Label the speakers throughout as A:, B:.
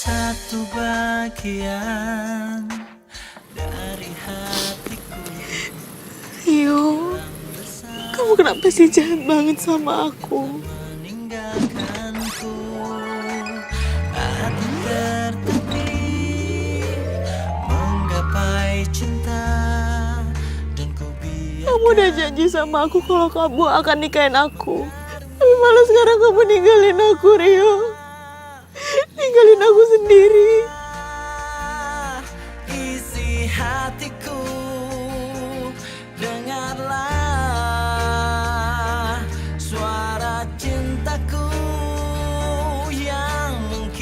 A: satu bagian dari hatiku.
B: Rio, kamu kenapa sih jahat banget sama aku?
A: Meninggalkanku, hati tertatih menggapai cinta dan ku biar.
B: Kamu udah janji sama aku kalau kamu akan nikahin aku. Tapi malah sekarang kamu ninggalin aku, Rio. Ninggalin aku sendiri.
A: Isi hatiku, dengarlah suara cintaku yang mungkin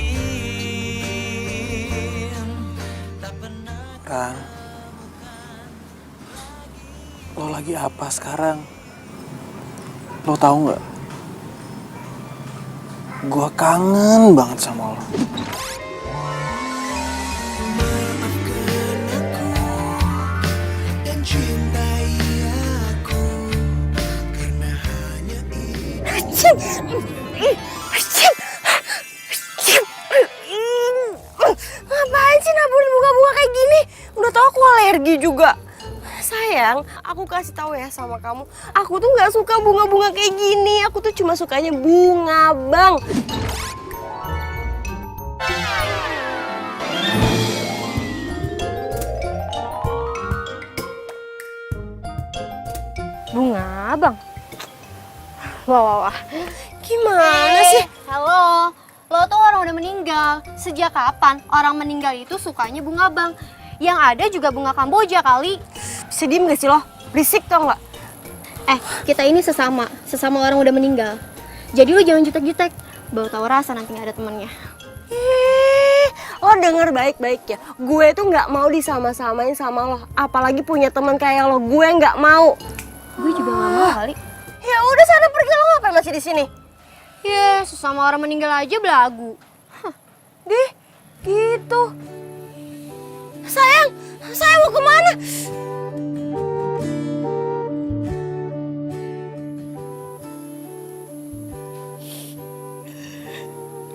A: tak pernah.
C: Rang, lo lagi apa sekarang? Lo tahu nggak? Gua kangen banget sama lo.
A: Maafkan aku dan cintai aku karena hanya itu.
B: Ngapain sih nabulin bunga-bunga kayak gini? Udah tau aku alergi juga. Sayang, aku kasih tahu ya sama kamu, aku tuh nggak suka bunga-bunga kayak gini. Aku tuh cuma sukanya bunga, Bang. Bunga, Bang. Wah. Gimana sih?
D: Halo, lo tuh orang udah meninggal. Sejak kapan orang meninggal itu sukanya bunga bang? Yang ada juga bunga Kamboja kali.
B: Sedih gak sih lo? Berisik tau nggak?
D: Kita ini sesama orang udah meninggal. Jadi lo jangan jutek-jutek, baru tahu rasa nanti nggak ada temennya.
B: Lo denger baik-baik ya. Gue tuh nggak mau disama-samain sama lo. Apalagi punya teman kayak lo. Gue nggak mau.
D: Gue juga nggak mau kali.
B: Ya udah sana pergi, lo ngapain masih di sini?
D: Ya, sesama orang meninggal aja belagu.
B: Dih, gitu. Sayang mau kemana?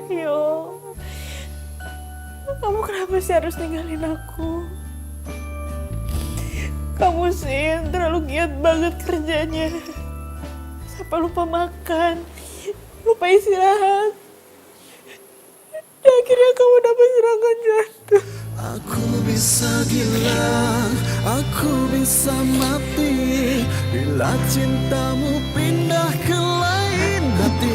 B: Rio, kamu kenapa sih harus ninggalin aku? Kamu sih terlalu giat banget kerjanya. Sampai lupa makan, lupa istirahat. Dan akhirnya kamu dapat serangan jantung.
A: Aku bisa gila, aku bisa mati bila cintamu pindah ke lain hati.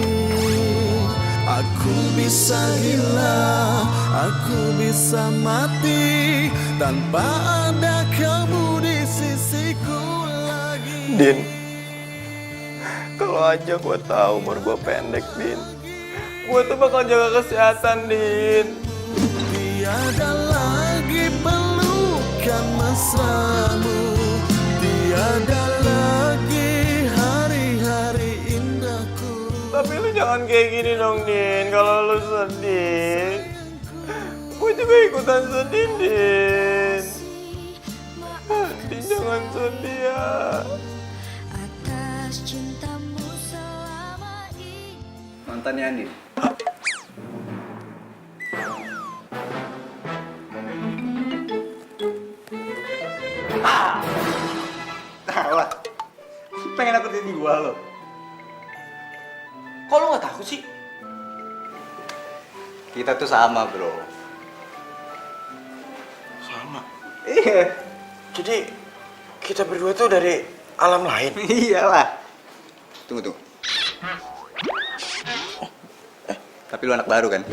A: Aku bisa gila, aku bisa mati tanpa ada kamu di sisiku lagi.
C: Din, kalau aja gue tahu umur gue pendek, Din, gue tuh bakal jaga kesehatan, Din.
A: Tiada lagi pelukan mesramu, tiada lagi hari-hari indahku.
C: Tapi lu jangan kayak gini dong, Din. Kalau lu sedih, gue juga ikutan sedih, Din. Din, jangan sedih ya.
A: Atas cintamu selama ini.
E: Mantannya Andin.
F: Salah. Pengen nakutin gua lo. Kok lo gak takut sih?
E: Kita tuh sama, bro.
C: Sama.
F: Iya.
C: Jadi kita berdua tuh dari alam lain.
E: Iyalah. Tunggu. Tapi lu anak baru kan?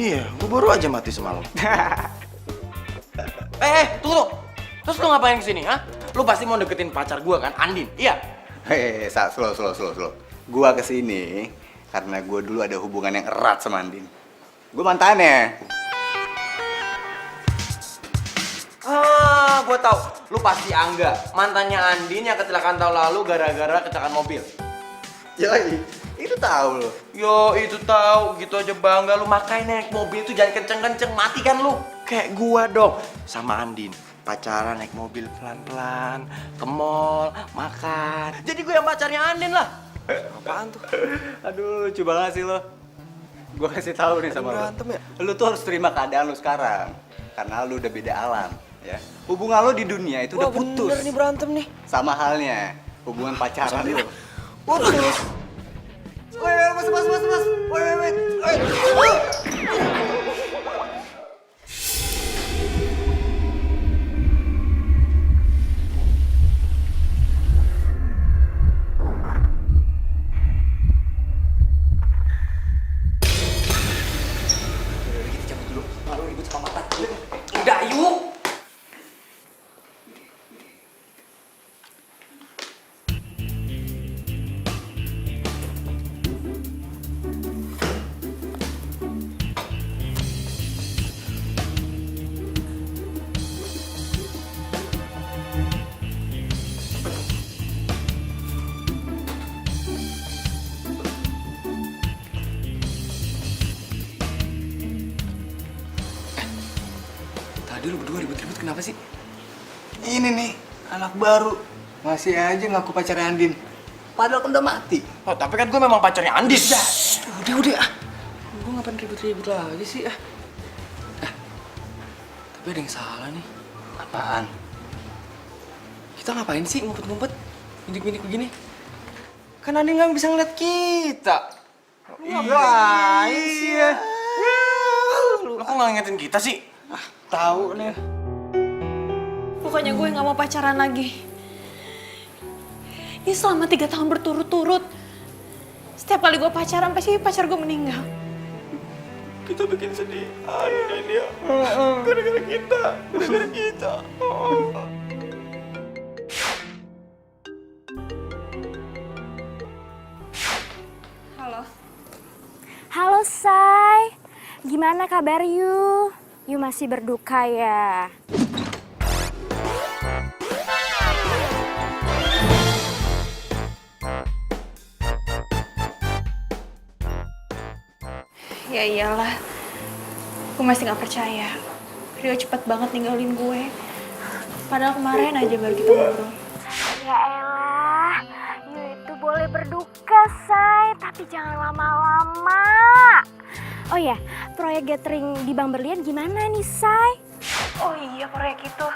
C: Iya, gue baru aja mati semalam.
F: Tunggu. Terus lo ngapain kesini, ha? Lo pasti mau deketin pacar gua kan, Andin? Iya.
E: Slow. Gua kesini karena gua dulu ada hubungan yang erat sama Andin. Gua mantannya.
F: Gua tahu. Lu pasti Angga, mantannya Andin yang kecelakaan tahun lalu gara-gara kecelakaan mobil.
E: Yoi, itu tahu lo.
F: Yo, itu tahu, gitu aja bangga lu. Makanya naik mobil itu jangan kenceng-kenceng, mati kan lu. Kayak gua dong, sama Andin. pacaran naik mobil pelan-pelan, ke mall, makan. Jadi gue yang pacarnya Andin lah.
C: Apaan tuh?
E: Aduh, lucu banget sih lo. Gue kasih tahu nih sama lo.
C: berantem ya?
E: Lo tuh harus terima keadaan lo sekarang. Karena lo udah beda alam, ya. Hubungan lo di dunia itu udah putus.
C: Bener nih berantem nih.
E: Sama halnya hubungan pacaran lo.
C: Putus.
E: Woi, mas. Woi.
F: Udah, yuk.
E: Tadi lu berdua ribut-ribut kenapa sih? Ini nih, anak baru. Masih aja ngaku pacarnya Andin. Padahal kan udah mati.
F: Oh, tapi kan gue memang pacarnya Andin.
E: Udah. Gue ngapain ribut-ribut lagi sih? Tapi ada yang salah nih. Apaan? Kita ngapain sih ngumpet-ngumpet? Mindik-mindik begini?
F: Kan Andin nggak bisa ngeliat kita.
E: Ngapain sih ya?
F: Lu kok nggak ngingetin kita sih?
E: Tahu nih.
G: Pokoknya gue nggak mau pacaran lagi. Ini selama 3 tahun berturut-turut. Setiap kali gue pacaran, pasti pacar gue meninggal.
C: Kita bikin sedih Andin ya. Gara-gara kita.
H: Halo Say, gimana kabar you? You masih berduka ya?
G: Ya iyalah, gue masih gak percaya. Rio cepet banget ninggalin gue. Padahal kemarin aja baru kita ngobrol.
H: Ya elah, you itu boleh berduka Say, tapi jangan lama-lama. Oh ya, proyek gathering di Bang Berlian gimana nih Say?
G: Oh iya, proyek itu.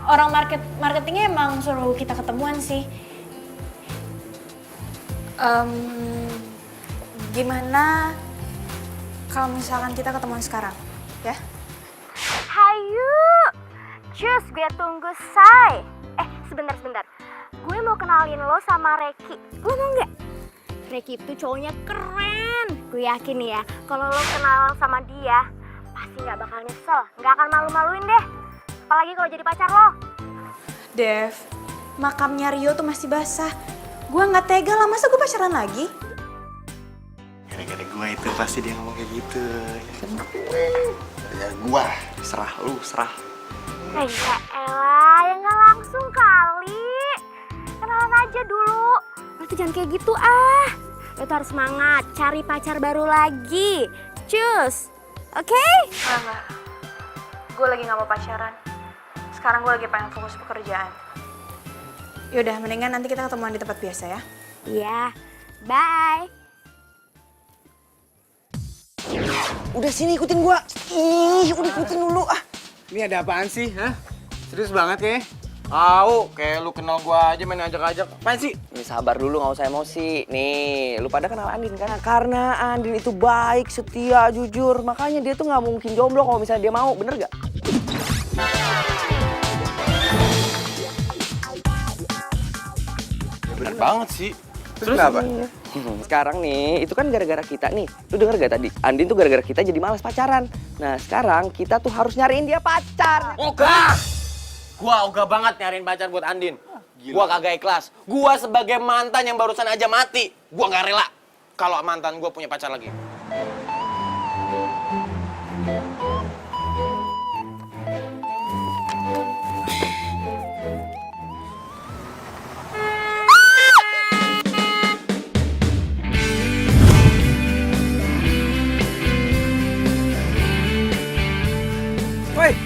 G: Orang marketingnya emang suruh kita ketemuan sih. Gimana kalau misalkan kita ketemuan sekarang, ya?
H: Hayu, cus gue tunggu Say. Sebentar. Gue mau kenalin lo sama Reki. Lo mau nggak? Reki itu cowoknya keren. Gue yakin ya, kalau lo kenalan sama dia, pasti nggak bakal nyesel, nggak akan malu-maluin deh. Apalagi kalau jadi pacar lo.
G: Dev, makamnya Rio tuh masih basah. Gue nggak tega lah, masa gue pacaran lagi?
C: Gara-gara gue itu pasti dia ngomong kayak gitu. Ya gue, serah.
H: Ya elah, ya nggak langsung kali. Kenalan aja dulu. Lo tuh jangan kayak gitu ah. Lo tuh harus semangat, cari pacar baru lagi. Cus, oke?
G: Enggak. Gue lagi gak mau pacaran. Sekarang gue lagi pengen fokus pekerjaan. Yaudah, mendingan nanti kita ketemuan di tempat biasa ya.
H: Iya, bye.
F: Udah sini ikutin gua. Udah ikutin dulu ah.
E: Ini ada apaan sih, hah? Serius banget kayaknya.
F: Kayak lu kenal gua aja main ajak-ajak. Apaan sih?
I: Nih sabar dulu, nggak usah emosi. Nih, lu pada kenal Andin kan? Karena Andin itu baik, setia, jujur. Makanya dia tuh nggak mungkin jomblo kalau misalnya dia mau, bener gak?
F: Bener banget sih.
E: Terus kenapa?
I: Sekarang nih, itu kan gara-gara kita nih. Lu denger gak tadi? Andin tuh gara-gara kita jadi malas pacaran. Nah, sekarang kita tuh harus nyariin dia pacar.
F: Ogah! Gua ogah banget nyariin pacar buat Andin. Gua kagak ikhlas. Gua sebagai mantan yang barusan aja mati, gua nggak rela kalau mantan gua punya pacar lagi.
E: Woi,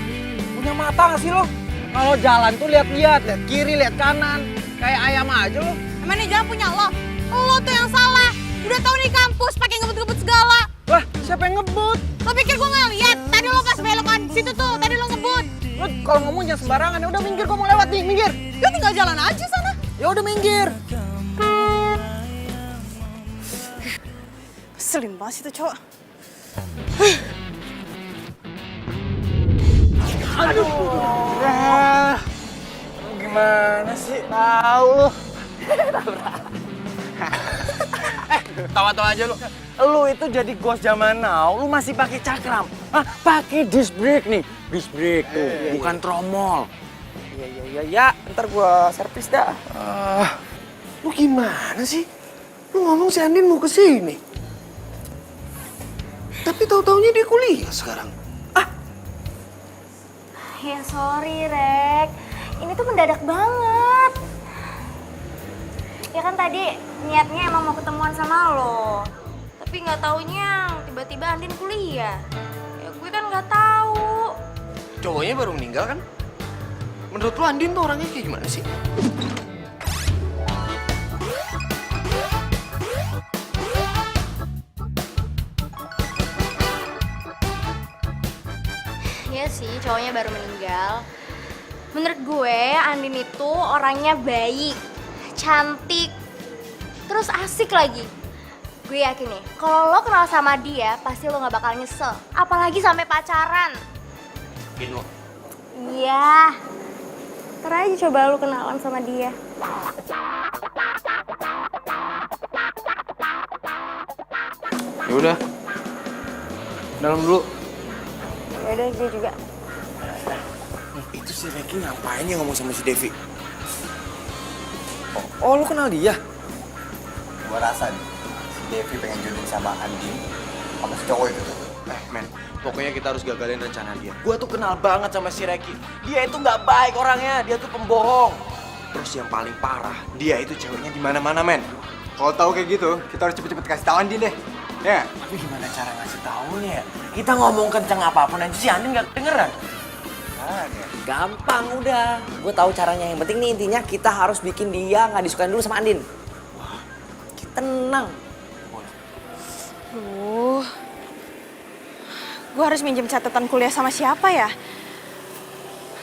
I: banget sih lo. Kalau jalan tuh lihat-lihat, lihat kiri, lihat kanan. Kayak ayam aja lo.
G: Emang ini jalan punya lo? Lo tuh yang salah. Udah tau nih kampus pakai ngebut-ngebut segala.
I: Wah, siapa yang ngebut?
G: Lo pikir gue nggak lihat? Tadi lo pas belokan situ tuh, tadi lo ngebut.
I: Lo kalau ngomong jangan sembarangan. Ya udah minggir, gue mau lewat nih, minggir.
G: Ya tinggal jalan aja sana.
I: Ya udah minggir.
G: Keselin banget sih tuh cowok.
C: Ah, gimana sih? Tahu lu.
F: Tawa-tawa aja lu.
C: Lu itu jadi ghost zaman now, lu masih pakai cakram. Ah, pakai disc brake nih. Disc brake tuh, bukan tromol.
I: Ya, ntar gua servis dah.
C: Lu gimana sih? Lu ngomong si Andin mau ke sini. Tapi tahu-taunya dia kuliah sekarang.
H: Ya sorry Rek, ini tuh mendadak banget. Ya kan tadi niatnya emang mau ketemuan sama lo, tapi nggak taunya tiba-tiba Andin kuliah. Ya gue kan nggak tahu.
C: Cowoknya baru meninggal kan? Menurut lu Andin tuh orangnya kayak gimana sih?
H: Iya sih, cowoknya baru meninggal. Menurut gue, Andin itu orangnya baik, cantik, terus asik lagi. Gue yakin nih, kalau lo kenal sama dia, pasti lo gak bakal nyesel. Apalagi sampai pacaran.
F: Yakin lo?
H: Iya. Ntar aja coba lo kenalan sama dia.
C: Ya udah. Dalam dulu.
H: Yaudah, gue juga.
C: Itu si Reki ngapain ya ngomong sama si Devi? Oh, lu kenal dia?
E: Gua rasa nih, si Devi pengen jodohin sama Andin sama si cowok itu tuh.
F: Men, pokoknya kita harus gagalin rencana dia. Gua tuh kenal banget sama si Reki. Dia itu nggak baik orangnya, dia tuh pembohong. Terus yang paling parah, dia itu ceweknya di mana-mana, men.
E: Kalau tahu kayak gitu, kita harus cepet-cepet kasih tahu Andin deh. Ya.
F: Tapi gimana cara ngasih taunya ya? Kita ngomong kenceng apapun aja si Andin nggak kedengeran.
I: Gampang udah. Gue tahu caranya. Yang penting nih intinya kita harus bikin dia nggak disukain dulu sama Andin. Tenang.
G: Gue harus minjem catatan kuliah sama siapa ya?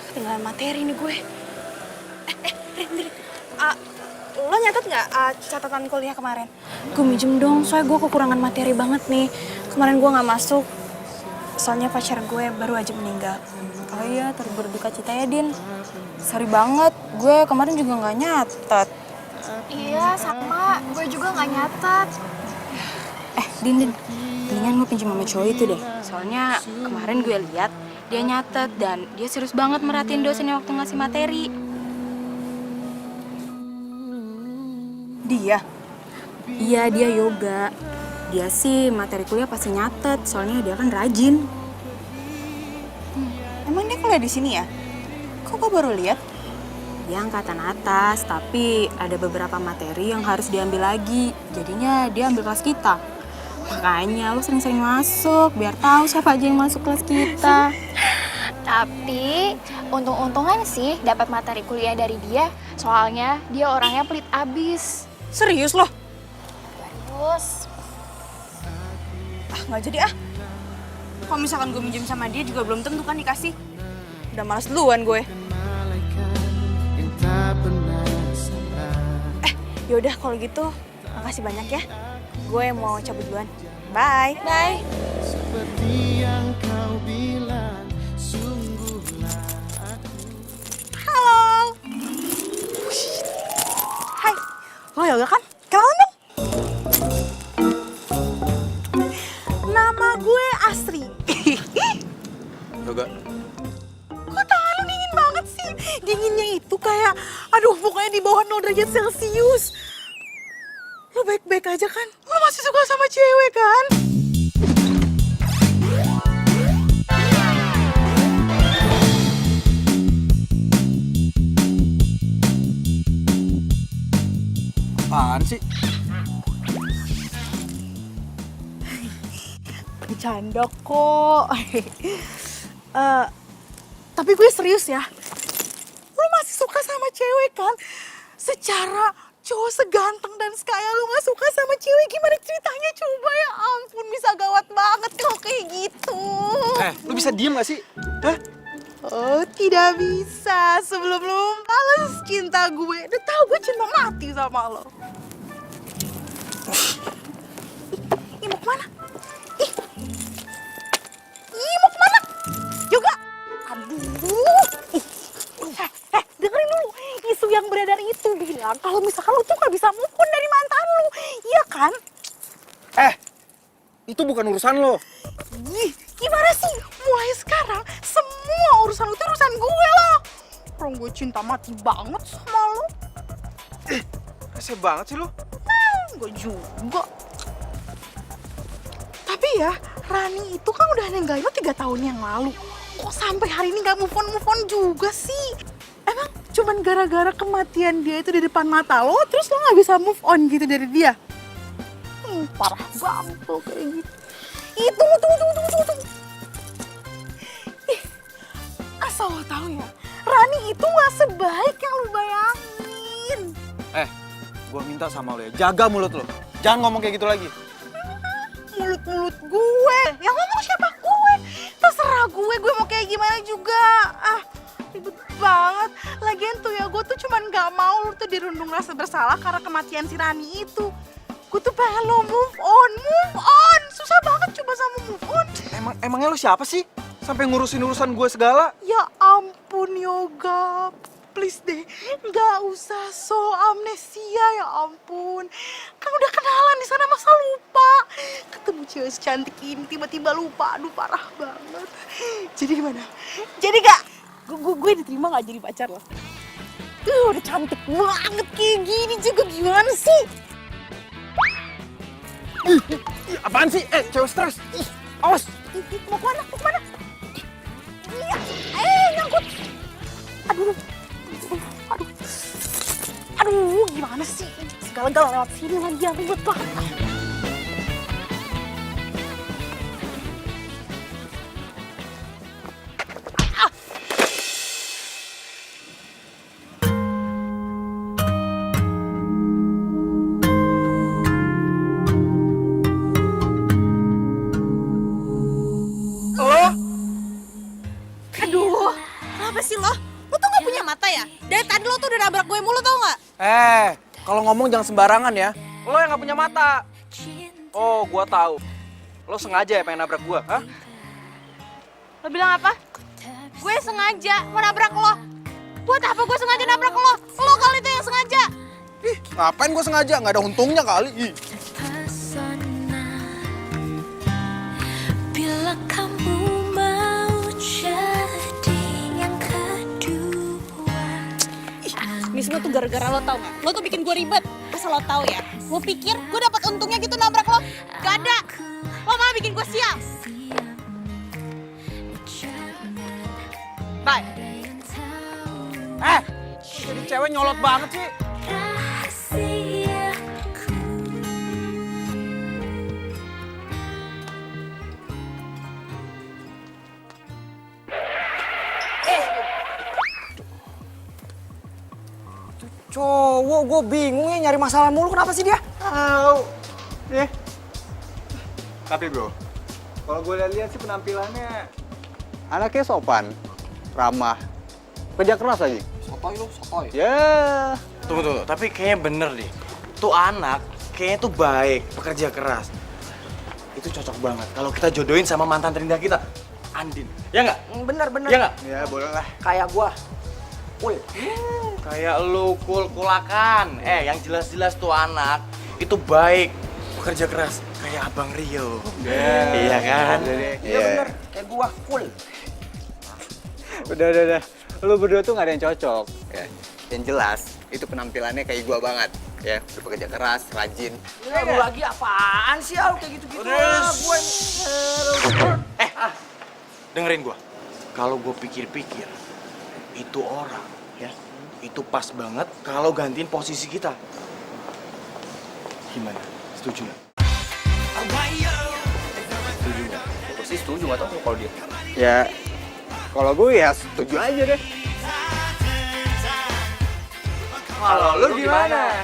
G: Ketinggalan materi nih gue. Rin. Lo nyatet nggak catatan kuliah kemarin? Gue minjem dong, soalnya gue kekurangan materi banget nih. Kemarin gue nggak masuk, soalnya pacar gue baru aja meninggal. Oh iya, turut berduka cita ya, Din. Sorry banget, gue kemarin juga nggak nyatet.
H: Iya, sama. Gue juga nggak nyatet.
G: Din, mendingan lo pinjam sama cowok itu deh. Soalnya kemarin gue lihat dia nyatet dan dia serius banget merhatiin dosennya waktu ngasih materi. Dia? Iya, dia yoga. Dia sih materi kuliah pasti nyatet, soalnya dia kan rajin. Emang dia kuliah di sini ya? Kok gue baru lihat? Dia angkatan atas, tapi ada beberapa materi yang harus diambil lagi. Jadinya dia ambil kelas kita. Makanya lo sering-sering masuk, biar tahu siapa aja yang masuk kelas kita.
H: Tapi untung-untungan sih dapat materi kuliah dari dia. Soalnya dia orangnya pelit abis.
G: Serius loh?
H: Terus
G: Nggak jadi ah. Kalau misalkan gue minjem sama dia juga belum tentu kan dikasih. Udah malas duluan gue. Yaudah kalau gitu, makasih banyak ya. Gue mau cabut duluan. Bye. Bye. Halo. Hai. Lo yoga kan? Kenalan dong. Nama gue Asri.
C: Yoga.
G: Kok tangan lu dingin banget sih? Dinginnya itu kayak, aduh pokoknya di bawah 0 derajat Celcius. Lo baik-baik aja kan? Lo masih suka sama cewek kan?
E: Apaan sih?
G: Bercanda kok. Tapi gue serius ya. Lo masih suka sama cewek kan? Secara cowok seganteng dan sekaya lo gak suka sama cewek, gimana ceritanya coba? Ya ampun, bisa gawat banget kalau kayak gitu.
E: Lu bisa diem gak sih? Hah?
G: Oh, tidak bisa. Sebelum lo balas cinta gue, udah tau gue cinta mati sama lo. Ih, mau kemana? Ih, mau kemana? Juga. Aduh. Dengerin dulu. Isu yang beredar itu bilang kalau misalkan lo tuh gak bisa move on dari mantan lo. Iya kan?
E: Itu bukan urusan lo.
G: Ih, gimana sih? Mulai sekarang semua urusan lo itu urusan gue loh. Orang gue cinta mati banget sama lo.
E: Rese banget sih lo.
G: Gue juga. Tapi ya, Rani itu kan udah ninggalin lo 3 tahun yang lalu. Kok sampai hari ini gak move on juga sih? Emang cuman gara-gara kematian dia itu di depan mata lo, terus lo gak bisa move on gitu dari dia? Parah banget lo kayak gitu. Tunggu. Ih, asal lo tau ya, Rani itu gak sebaik yang lo bayangin.
E: Gua minta sama lo ya, jaga mulut lo. Jangan ngomong kayak gitu lagi.
G: Mulut gue, yang ngomong siapa? Gue. Terserah gue mau kayak gimana juga. Ribet banget. Lagian tuh ya, gue tuh cuman gak mau lu tuh dirundung rasa bersalah karena kematian si Rani itu. Gue tuh pengen lo move on. Susah banget coba sama move on.
E: Emangnya lo siapa sih? Sampai ngurusin urusan gue segala?
G: Ya ampun Yoga, please deh, gak usah so amnesia, ya ampun. Kan udah kenalan di sana, masa lupa? Ketemu cewek secantik ini tiba-tiba lupa, aduh parah banget. Jadi gimana? Jadi gak? Gue diterima gak jadi pacar lo? Udah cantik banget kayak gini juga, gimana sih?
E: Apaan sih? Cewek stres. Awas.
G: Mau kemana? Iya, nyangkut. Aduh, gimana sih? Segala-gala lewat sini lagi, aku ribet banget. Aduh, kenapa sih lo? Lo tuh gak punya mata ya? Dari tadi lo tuh udah nabrak gue mulu, tau gak?
E: Kalau ngomong jangan sembarangan ya. Lo yang gak punya mata. Oh, gua tahu. Lo sengaja ya pengen nabrak gua, hah?
G: Lo bilang apa? Gue sengaja mau nabrak lo. Buat apa gue sengaja nabrak lo? Lo kali itu yang sengaja.
E: Ih, ngapain gua sengaja? Nggak ada untungnya kali. Ih.
A: Bila kamu mau jadi yang kedua.
G: Ini semua tuh gara-gara lo, tau gak? Lo tuh bikin gue ribet. Asal lo tau ya, lo pikir gue dapat untungnya gitu nabrak lo? Gak ada. Lo malah bikin gue sial. Bye.
E: Jadi cewek nyolot banget sih.
A: Rahasiaku.
E: Cowok, gue bingung ya nyari masalah mulu. Kenapa sih dia?
J: Tapi bro, kalau gue lihat sih penampilannya anaknya sopan, ramah, kerja keras lagi.
E: Sotoy.
J: Ya.
F: Tunggu. Tapi kayaknya bener deh. Tuh anak kayaknya tuh baik, pekerja keras. Itu cocok banget kalau kita jodohin sama mantan terindah kita, Andin. Ya nggak?
I: Bener.
F: Ya nggak?
J: Ya boleh lah.
I: Kayak gua. Cool.
F: Kayak lu kulakan. Yang jelas-jelas tuh anak itu baik, pekerja keras. Kayak Abang Rio. Iya kan?
I: Iya bener. Kayak gua. Cool.
J: Udah. Lu berdua tuh gak ada yang cocok. Ya. Yang jelas, itu penampilannya kayak gua banget. Ya, udah pekerja keras, rajin.
I: Lu lagi apaan sih lu kayak gitu-gitu?
F: Dengerin gua. Kalau gua pikir-pikir, itu orang, ya, itu pas banget kalau gantiin posisi kita. Gimana? Setuju nggak?
I: Setuju nggak? Gue sih setuju, nggak tahu kalau dia.
J: Ya, Kalau gue ya setuju aja deh.
F: Kalau lu gimana?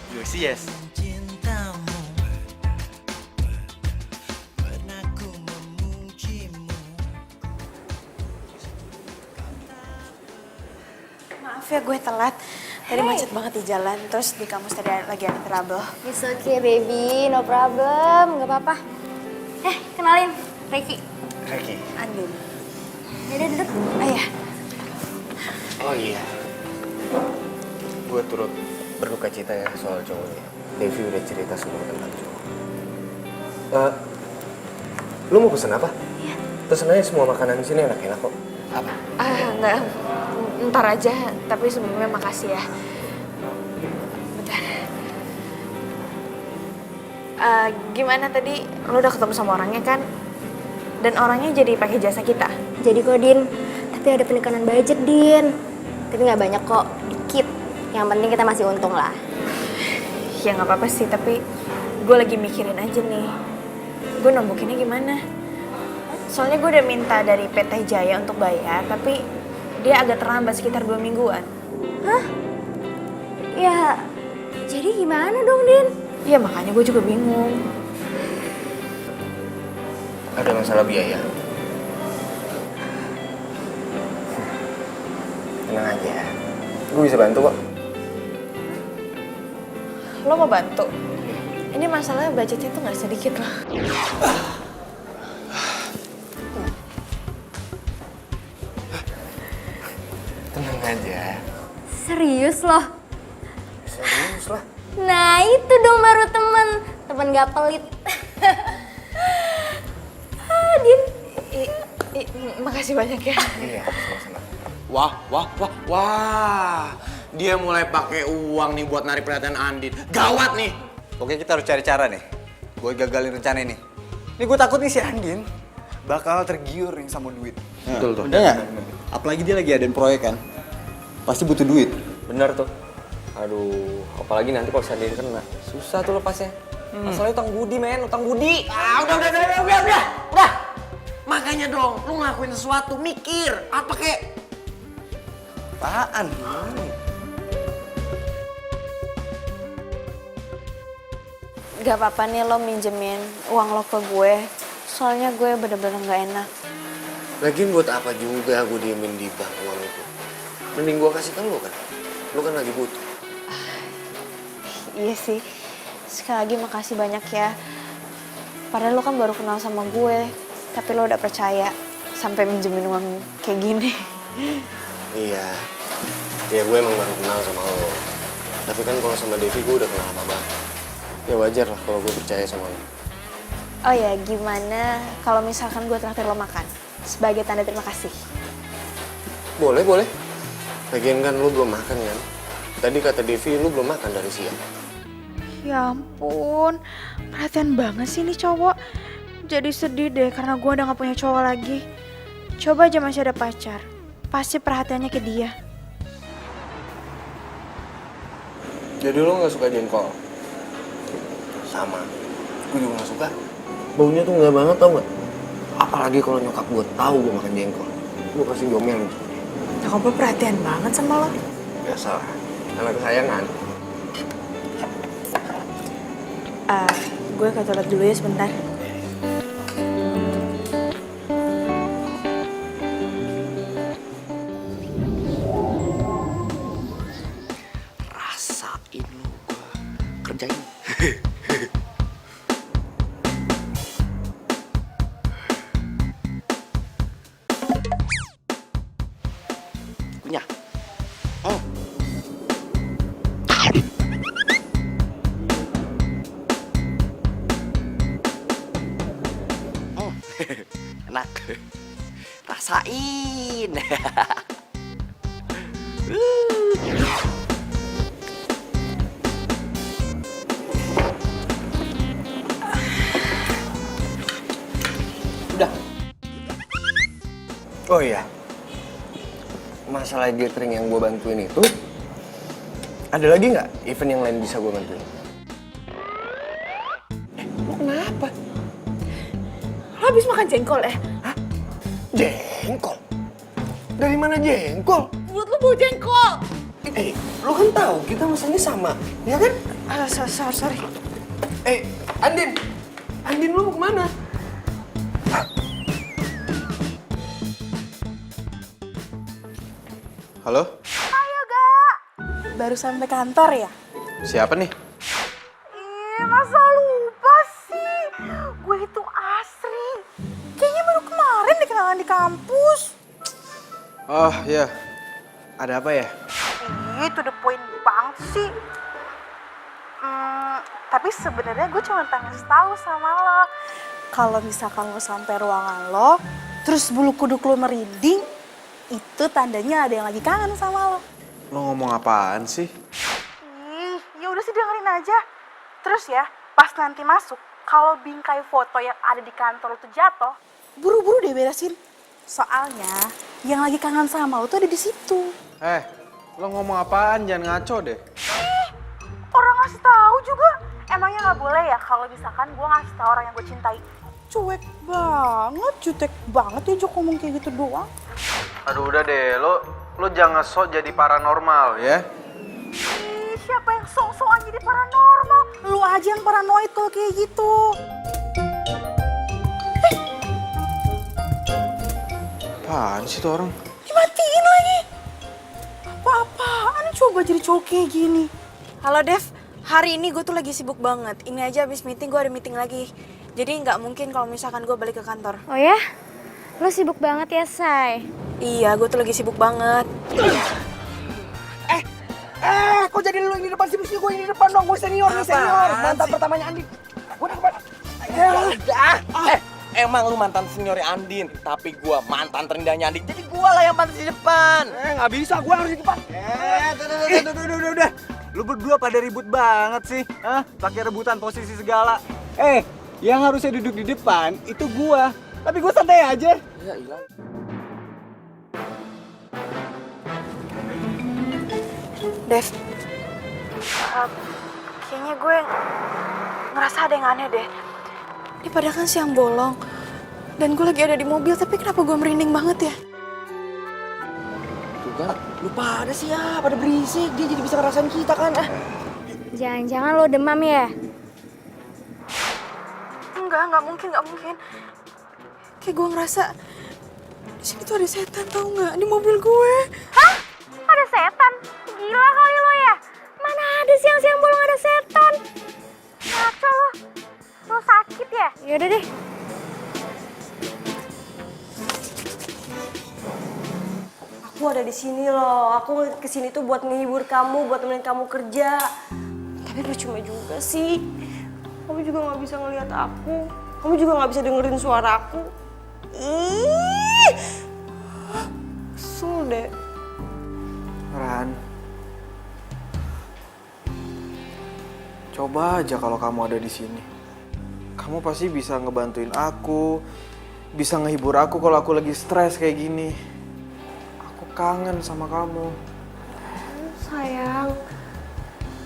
F: Gue sih yes.
G: Maaf ya gue telat. Tadi macet banget di jalan, terus di kampus tadi lagi ada trouble.
H: It's okay baby, no problem, gak apa-apa. Kenalin, Reiki.
F: Reki.
G: Andin.
H: Yaudah duduk.
G: Ayah.
F: Oh iya. Gue turut berduka cita ya soal cowoknya. Devi udah cerita semua tentang cowok. Lu mau pesen apa?
H: Iya.
F: Pesen aja semua makanan di sini enak-enak kok. Apa?
G: Enggak, ntar aja, tapi sebelumnya makasih ya. Bentar. Gimana tadi, lo udah ketemu sama orangnya kan? Dan orangnya jadi pakai jasa kita?
H: Jadi kok Din, tapi ada penekanan budget Din. Tapi nggak banyak kok, dikit. Yang penting kita masih untung lah.
G: Ya nggak apa-apa sih, tapi gue lagi mikirin aja nih. Gue nombokinnya gimana? Soalnya gue udah minta dari PT Jaya untuk bayar, tapi dia agak terlambat sekitar 2 mingguan.
H: Hah? Ya, jadi gimana dong Din?
G: Iya makanya gue juga bingung.
F: Ada masalah biaya. Tenang aja. Gue bisa bantu kok.
G: Lo mau bantu? Ini masalahnya budgetnya tuh nggak sedikit loh.
F: Tenang aja.
H: Serius loh?
F: Serius lah.
H: Nah itu dong baru temen gak pelit. Din.
G: Makasih banyak ya.
F: Iya, sama-sama. Wah. Dia mulai pakai uang nih buat narik perhatian Andin. Gawat nih.
J: Oke, kita harus cari cara nih. Gue gagalin rencana ini. Ini gue takut nih si Andin bakal tergiur nih sama duit.
F: Betul tuh.
J: Bener nggak? Apalagi dia lagi adain proyek kan. Pasti butuh duit.
I: Bener tuh. Aduh, apalagi nanti kalau Sandin kena. Susah tuh lepasnya. Masalahnya utang budi, men. Utang budi.
F: Udah. Makanya dong, lu ngelakuin sesuatu, mikir. Apa kek?
J: Apaan?
G: Gak apa-apa nih lo minjemin uang lo ke gue. Soalnya gue bener-bener gak enak.
F: Lagian buat apa juga gue diemin di bank uang itu? Mending gue kasih ke lu kan. Lu kan lagi butuh.
G: Iya sih. Sekali lagi makasih banyak ya. Padahal lo kan baru kenal sama gue. Tapi lo udah percaya sampai minjemin uang kayak gini.
F: Iya. Ya gue emang baru kenal sama lo. Tapi kan kalau sama Devi gue udah kenal lama banget. Ya wajar lah kalau gue percaya sama lo.
G: Oh ya, gimana kalau misalkan gue traktir lo makan? Sebagai tanda terima kasih.
F: Boleh. Lagian kan lu belum makan kan? Tadi kata Devi lu belum makan dari siang.
G: Ya ampun, perhatian banget sih nih cowok. Jadi sedih deh karena gue udah gak punya cowok lagi. Coba aja masih ada pacar, pasti perhatiannya ke dia.
F: Jadi lu gak suka jengkol? Sama. Gue juga gak suka. Baunya tuh gak banget tau gak? Apalagi kalau nyokap gue tahu gue makan jengkol. Gue pasti diomelin.
G: Nyokap gue perhatian banget sama lo.
F: Biasa lah. Anak kesayangan.
G: Gue ke toilet dulu ya sebentar.
F: Rasain lu gue kerjain. Kunyah. Oh. Enak. Rasain.
J: Udah.
F: Oh iya. Masalah gathering yang gue bantuin itu, ada lagi nggak event yang lain bisa gue bantuin? Lo kenapa?
G: Lo habis makan jengkol ya?
F: Jengkol? Dari mana jengkol?
G: Mulut lu bau jengkol.
F: Lu kan tahu kita mesennya sama, ya kan?
G: Sorry.
F: Andin! Andin lu mau kemana?
J: Halo?
G: Ayo, Gak. Baru sampai kantor ya?
J: Siapa nih?
G: Masa lupa sih? Gue itu Asri. Kayaknya baru kemarin dikenalan di kampus.
J: Oh iya, ada apa ya?
G: To the point banget sih. Tapi sebenarnya gue cuma pengen tahu sama lo. Kalau misalkan lo sampai ruangan lo, terus bulu kuduk lo merinding, itu tandanya ada yang lagi kangen sama lo.
J: Lo ngomong apaan sih?
G: Ya udah sih dengerin aja. Terus ya, pas nanti masuk, kalau bingkai foto yang ada di kantor itu jatuh, buru-buru deh beresin. Soalnya yang lagi kangen sama lo tuh ada di situ.
J: Lo ngomong apaan? Jangan ngaco deh.
G: Orang ngasih tahu juga. Emangnya nggak boleh ya kalau misalkan gue ngasih tahu orang yang gue cintai? Cuek banget, jutek banget ya Jok ngomong kayak gitu doang.
J: Aduh udah deh, lo jangan sok jadi paranormal ya.
G: Siapa yang sok-sokan jadi paranormal? Lu aja yang paranoid kalau kayak gitu.
J: Apaan sih tuh orang?
G: Dimatiin lagi. Apa-apaan coba jadi cowok kayak gini. Halo Dev, hari ini gue tuh lagi sibuk banget. Ini aja abis meeting gue ada meeting lagi. Jadi nggak mungkin kalau misalkan gue balik ke kantor.
H: Oh ya? Lo sibuk banget ya, Say?
G: Iya, gue tuh lagi sibuk banget.
F: Kok jadi lu yang di depan sih? Mesti gue yang di depan dong. Gue senior nih, senior. Mantan pertamanya Andin. Gue di depan.
I: Emang lu mantan seniornya Andin, tapi gua mantan terindahnya Andin. Jadi gua lah yang pantas di depan.
F: Nggak bisa, gue harus di depan.
J: Udah. Lu berdua pada ribut banget sih. Hah? Pakai rebutan posisi segala. Yang harusnya duduk di depan itu gua. Tapi gua santai aja.
I: Iya, iya.
G: Dev, kayaknya gue ngerasa ada yang aneh deh. Ini padahal kan siang bolong. Dan gue lagi ada di mobil, tapi kenapa gue merinding banget ya?
F: Tuh kan, lu pada sih ya, pada berisik. Dia jadi bisa ngerasain kita kan.
H: Jangan-jangan lo demam ya?
G: Enggak mungkin. Kayak gue ngerasa di sini tuh ada setan, tau nggak? Di mobil gue.
H: Hah? Ada setan? Gila kali lo ya? Mana ada siang-siang bolong ada setan? Ngaco lo. Lo sakit ya? Yaudah deh.
B: Aku ada di sini loh. Aku kesini tuh buat menghibur kamu, buat temenin kamu kerja. Tapi percuma juga sih. Kamu juga nggak bisa ngelihat aku. Kamu juga nggak bisa dengerin suara aku. Ih, kesel deh.
J: Ran, coba aja kalau kamu ada di sini. Kamu pasti bisa ngebantuin aku, bisa ngehibur aku kalau aku lagi stres kayak gini. Aku kangen sama kamu.
B: Sayang,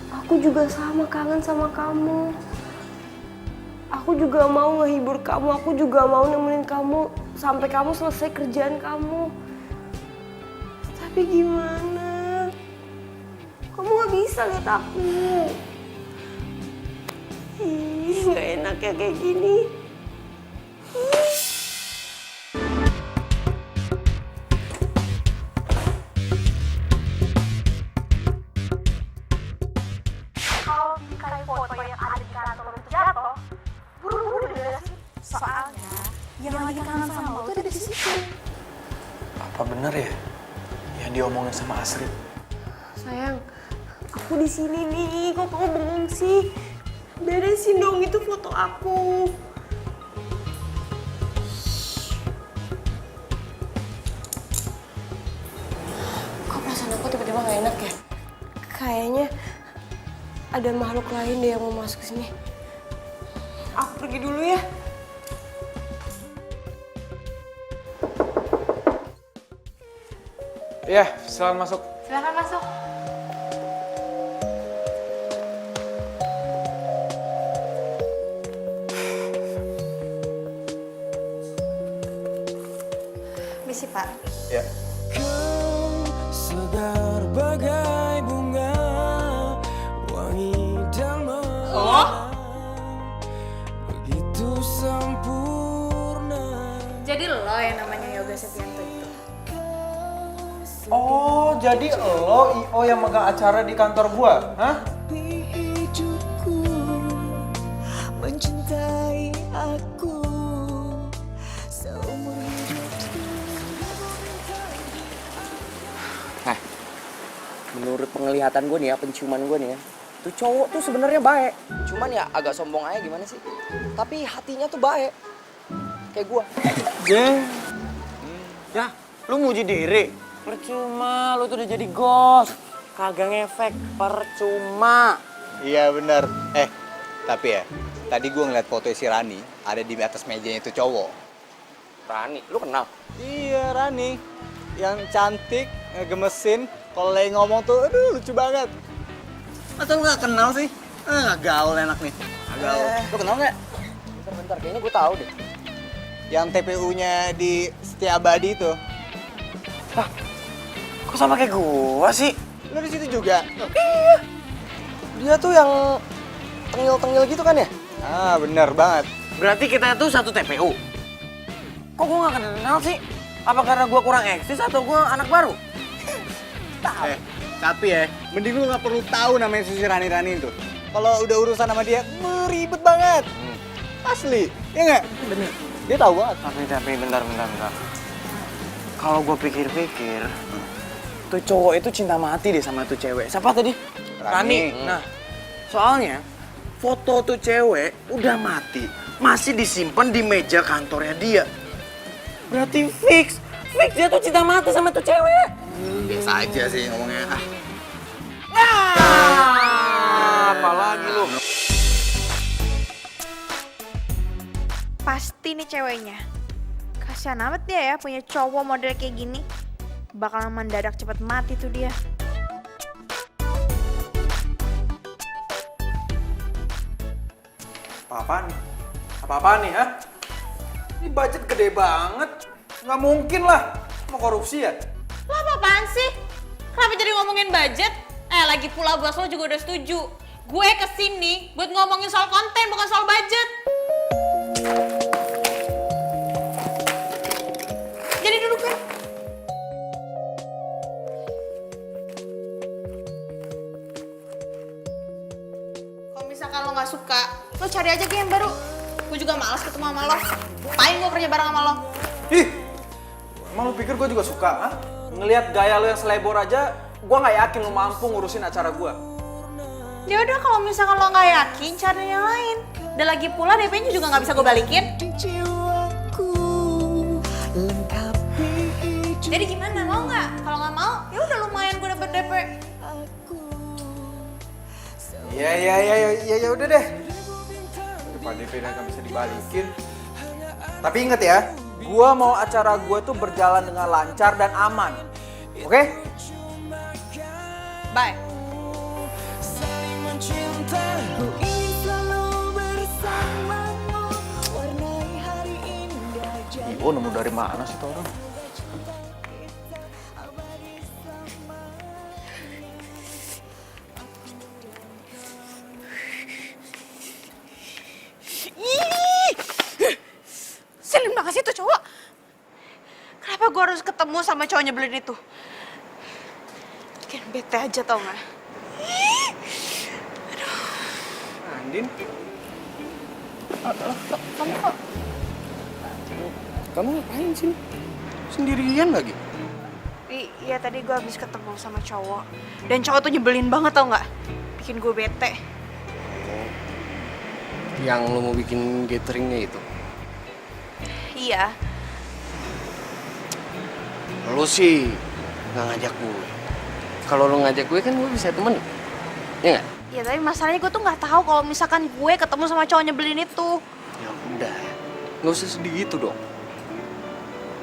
B: aku juga sama kangen sama kamu. Aku juga mau ngehibur kamu, aku juga mau nemenin kamu sampai kamu selesai kerjaan kamu. Tapi gimana? Kamu gak bisa lihat aku. Gak enak ya kayak gini.
G: Kalau bingkai foto yang ada di kantor itu jatuh, buru-buru diberesin. Soalnya yang lagi kangen sama lo tuh ada di situ.
J: Apa benar ya yang diomongin sama Asri?
B: Sayang, aku di sini nih. Kok kamu bengong sih? Beresin dong itu foto aku. Kok perasaan aku tiba-tiba gak enak ya? Kayaknya ada makhluk lain deh yang mau masuk ke sini. Aku pergi dulu ya.
J: Iya, silakan masuk.
G: Silakan masuk. Permisi, Pak.
C: Ya.
F: Segar bagai bunga, wangi dan begitu sempurna.
G: Jadi lo yang namanya Yoga Setianto itu?
J: Oh, jadi lo IO yang megang acara di kantor gua, hah?
A: hidupku mencintai aku seumur hidupku.
I: Nah, menurut penglihatan gue nih ya, penciuman gue nih ya, tuh cowok tuh sebenarnya baik. Cuman ya agak sombong aja gimana sih? Tapi hatinya tuh baik. Kayak gue.
J: Ya, lu muji diri.
I: Percuma, lu tuh udah jadi ghost. Kagak ngefek, percuma.
J: Iya bener. Tapi ya, tadi gua ngeliat foto si Rani ada di atas mejanya itu cowok.
I: Rani, lu kenal?
J: Iya, Rani. Yang cantik, ngegemesin, kalau lagi ngomong tuh, aduh lucu banget. Masa lu gak kenal sih? Gak gaul enak nih. Gak gaul. Lu kenal gak?
I: Bentar, kayaknya gue tahu deh.
J: Yang TPU-nya di Setia Abadi itu.
I: Kok sama kayak gua sih?
J: Lu di situ juga?
I: Iya. Dia tuh yang tengil-tengil gitu kan ya?
J: Ah, bener banget.
I: Berarti kita tuh satu TPU. Kok gua gak kenal sih? Apa karena gua kurang eksis atau gua anak baru?
J: Tapi ya, mending lu gak perlu tahu namanya si Rani itu. Kalau udah urusan sama dia, ribet banget. Asli, ya nggak?
I: Bener.
J: Dia tahu banget.
I: Tapi bentar. Kalau gua pikir-pikir, tuh cowok itu cinta mati deh sama tuh cewek. Siapa tadi? Rani. Nah, soalnya foto tuh cewek udah mati, masih disimpan di meja kantornya dia. Berarti fix dia tuh cinta mati sama tuh cewek.
J: Biasa aja sih ngomongnya.
I: Apalagi lu?
G: Pasti nih ceweknya. Kasian amat dia ya punya cowok model kayak gini. Bakalan mendadak cepet mati tuh dia.
J: Apa-apaan nih, ha? Ini budget gede banget. Nggak mungkin lah. Mau korupsi ya?
G: Lo apa-apaan sih? Kenapa jadi ngomongin budget? Lagi pula bos lo juga udah setuju. Gue kesini buat ngomongin soal konten, bukan soal budget. Jadi duduk kan? Kalau misalkan lo nggak suka, lo cari aja game baru. Gue juga malas ketemu sama lo. Ngapain gue kerja bareng sama lo?
J: Ih, emang lu pikir gue juga suka, ha? Ngelihat gaya lu yang selebor aja, gue nggak yakin lu mampu ngurusin acara gue.
G: Ya udah kalau misalkan lo nggak yakin, cari yang lain. Dan lagi pula DP-nya juga nggak bisa gue balikin. Jadi gimana, mau nggak? Kalau nggak mau, ya udah lumayan gue dapet DP.
J: Ya udah deh. Daripada DP nggak bisa dibalikin. Tapi inget ya, gue mau acara gue tuh berjalan dengan lancar dan aman. Oke?
G: Bye.
J: Ibu nemu dari mana sih tuh orang?
G: Selin banget sih tuh cowok. Kenapa gue harus ketemu sama cowok nyebelin itu? Bikin bete aja tau gak?
J: Andin?
I: Kamu ngapain sih? Sendirian lagi?
G: Iya tadi gue habis ketemu sama cowok. Dan cowok tuh nyebelin banget tau gak? Bikin gue bete.
F: Yang lo mau bikin gatheringnya itu?
G: Iya.
F: Lo sih nggak ngajak gue. Kalau lo ngajak gue kan gue bisa temen. Ya nggak?
G: Iya tapi masalahnya gue tuh nggak tahu kalau misalkan gue ketemu sama cowok nyebelin itu.
F: Ya udah, nggak usah sedih gitu dong.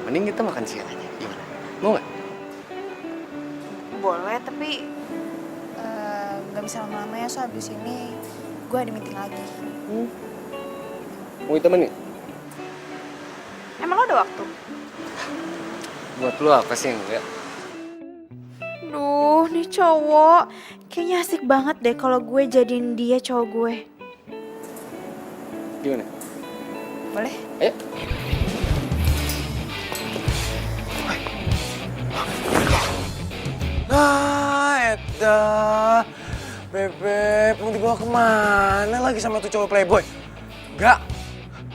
F: Mending kita makan siang aja, gimana? Mau nggak?
G: Boleh tapi nggak bisa lama-lama ya, so abis ini gue ada meeting lagi.
F: Mau ditemenin?
G: Emang lo ada waktu?
F: Buat lu apa sih enggak?
G: Duh, nih cowok. Kayaknya asik banget deh kalau gue jadiin dia cowok gue.
F: Gimana?
G: Boleh?
F: Ayo.
I: Nah, Eta. Bebek, mau dibawa kemana lagi sama tuh cowok playboy? Enggak.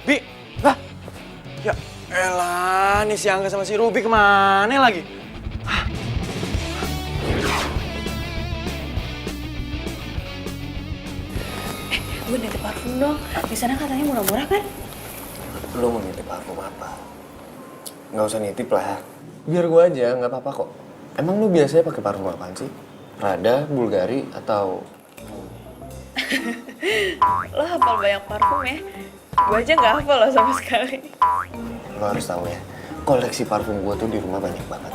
I: Bi, lah. Ya elah, nih si Angga sama si Ruby kemana lagi?
G: Gue nitip parfum dong. Di sana katanya murah-murah kan?
F: Lu mau nitip parfum apa? Nggak usah nitip lah. Biar gua aja, nggak apa-apa kok. Emang lu biasanya pakai parfum apaan sih? Prada, Bulgari, atau...
G: Lo hafal banyak parfum ya? Gue aja nggak hafal lo sama sekali.
F: Lo harus tahu ya, koleksi parfum gue tuh di rumah banyak banget.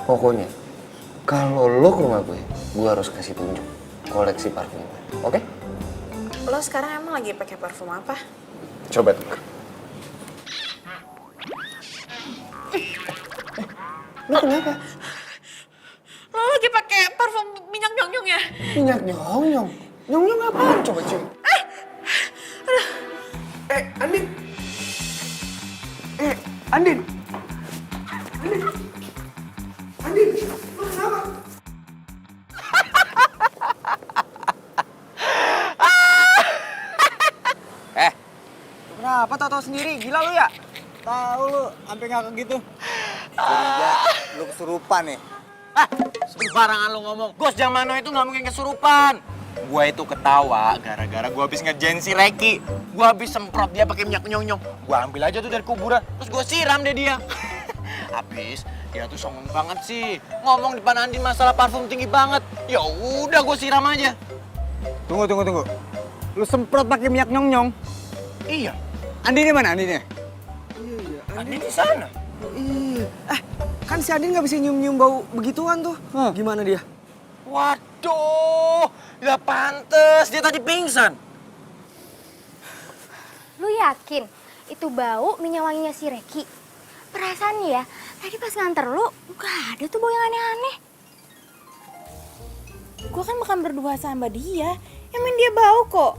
F: Pokoknya, kalau lo ke rumah gue harus kasih tunjuk koleksi parfum gue, oke?
G: Lo sekarang emang lagi pakai parfum apa?
F: Coba tuh. Lo kenapa?
G: Lo lagi pakai parfum minyak nyong-nyong ya?
F: Minyak nyong-nyong? Nyong-nyong apaan? Coba cium. Andin! Andin! Andin! Andin! Lo kenapa?
J: Kenapa tau-tau sendiri? Gila lu ya? Tahu lu, sampai ngakak gitu. Curiga lu kesurupan nih.
I: Sembarangan lu ngomong. Gos Jamano itu nggak mungkin kesurupan. Gua itu ketawa gara-gara gua habis ngerjain si Reki. Gua habis semprot dia pakai minyak nyong-nyong. Gua ambil aja tuh dari kuburan, terus gua siram deh dia. Habis dia tuh songong banget sih. Ngomong depan Andin masalah parfum tinggi banget. Ya udah gua siram aja.
J: Tunggu. Lu semprot pakai minyak nyong-nyong.
I: Iya.
J: Andinnya mana Andinnya?
I: Andin di sana.
E: Iya. Kan si Andin nggak bisa nyium-nyium bau begituan tuh. Gimana dia?
I: Waduh, ya pantes dia tadi pingsan.
H: Lu yakin itu bau minyak wanginya si Reki? Perasaan nih ya, tadi pas nganter lu gak ada tuh bau yang aneh-aneh.
G: Gue kan makan berdua sama dia. Emang dia bau kok.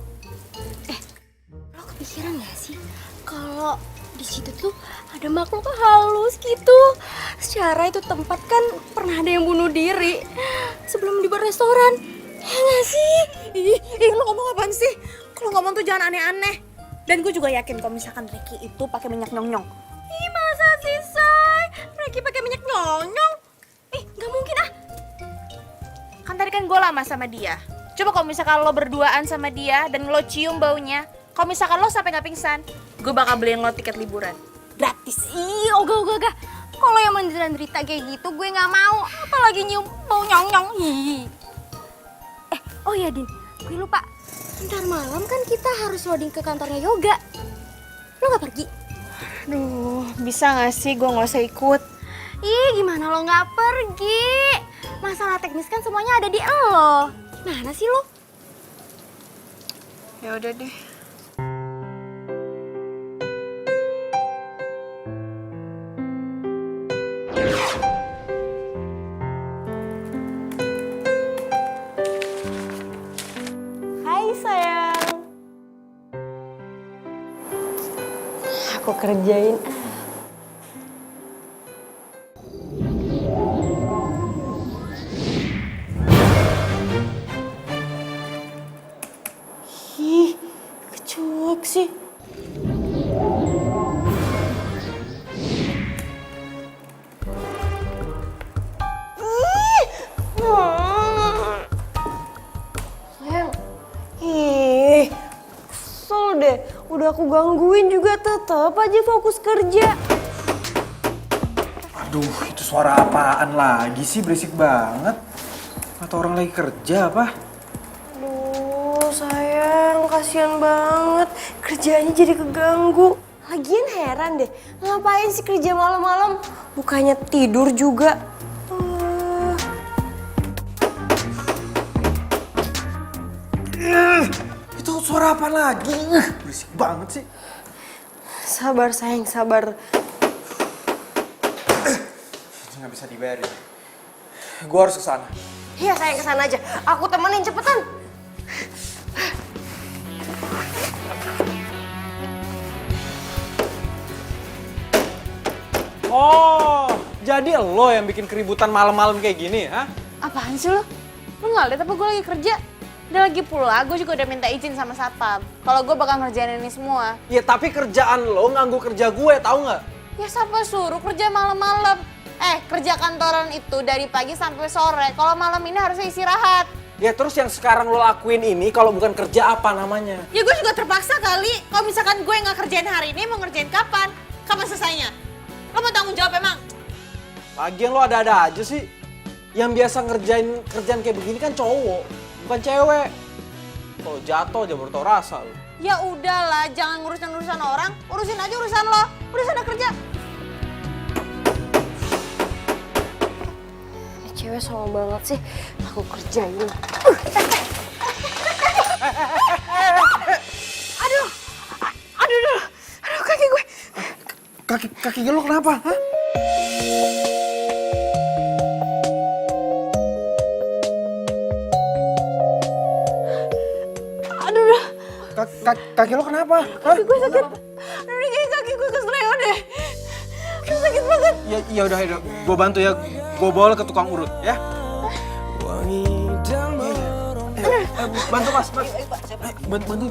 H: Lo kepikiran gak sih kalau di situ tuh ada makhluk halus gitu? Secara itu tempat kan pernah ada yang bunuh diri sebelum dibuat restoran. Ya gak sih?
G: Ih, lo ngomong apaan sih? Kalau ngomong tuh jangan aneh-aneh. Dan gue juga yakin kalau misalkan Ricky itu pakai minyak nyong-nyong.
H: Ih, masa sih, Say? Mereka pakai minyak nyong-nyong? Ih, gak mungkin ah.
G: Kan tadi kan gue lama sama dia. Coba kalau misalkan lo berduaan sama dia dan lo cium baunya, kalau misalkan lo sampai nggak pingsan, gue bakal beliin lo tiket liburan.
H: Gratis. Ih, ogah. Kalau yang menderita kayak gitu gue nggak mau. Apalagi nyium bau nyong-nyong. Ih. Oh ya, Din. Gue lupa. Ntar malam kan kita harus loading ke kantornya Yoga. Lo nggak pergi?
G: Aduh, bisa nggak sih gue nggak usah ikut?
H: Ih, gimana lo nggak pergi? Masalah teknis kan semuanya ada di lo. Gimana sih lo?
G: Ya udah deh.
B: Hai sayang. Aku kerjain. Ih, kecuek sih. Sayang. Ih, kesel deh. Udah aku gangguin juga tetep aja fokus kerja.
I: Aduh, itu suara apaan lagi sih? Berisik banget. Atau orang lagi kerja apa?
B: Aduh, sayang, kasihan banget. Kerjanya jadi keganggu. Lagian heran deh, ngapain sih kerja malam-malam? Bukannya tidur juga.
I: Itu suara apa lagi? Berisik banget sih.
B: Sabar sayang, sabar.
I: terus nggak bisa dibayarin. Gue harus ke sana.
B: Iya sayang, kesana aja. Aku temenin, cepetan.
I: Oh, jadi lo yang bikin keributan malam-malam kayak gini, ha?
G: Apaan sih lo? Lo nggak liat apa gue lagi kerja? Dan lagi pula gue juga udah minta izin sama satpam kalau gue bakal ngerjain ini semua.
I: Ya tapi kerjaan lo nganggu kerja gue, tahu nggak?
G: Ya siapa suruh kerja malam-malam? Kerja kantoran itu dari pagi sampai sore. Kalau malam ini harusnya istirahat.
I: Ya terus yang sekarang lo lakuin ini kalau bukan kerja apa namanya?
G: Ya gue juga terpaksa kali. Kalau misalkan gue nggak kerjain hari ini, mau ngerjain kapan? Kapan selesainya? Lo mau tanggung jawab emang?
I: Lagian lo ada-ada aja sih. Yang biasa ngerjain kerjaan kayak begini kan cowok, bukan cewek. Kalau jatuh aja baru tau rasa lo.
G: Ya udahlah, jangan ngurusin urusan orang. Urusin aja urusan lo. Udah sana kerja.
B: Cewek sama banget sih. Aku kerjain. Aduh, kaki gue.
I: Kaki lo kenapa? Hah? Kaki lo kenapa?
G: Kaki gue sakit. Aduh, ini kayak kaki gue kesleo deh. Sakit banget.
I: Ya udah, gue bantu ya. Gue bawa lo ke tukang urut, ya. Bantu mas. Bantu.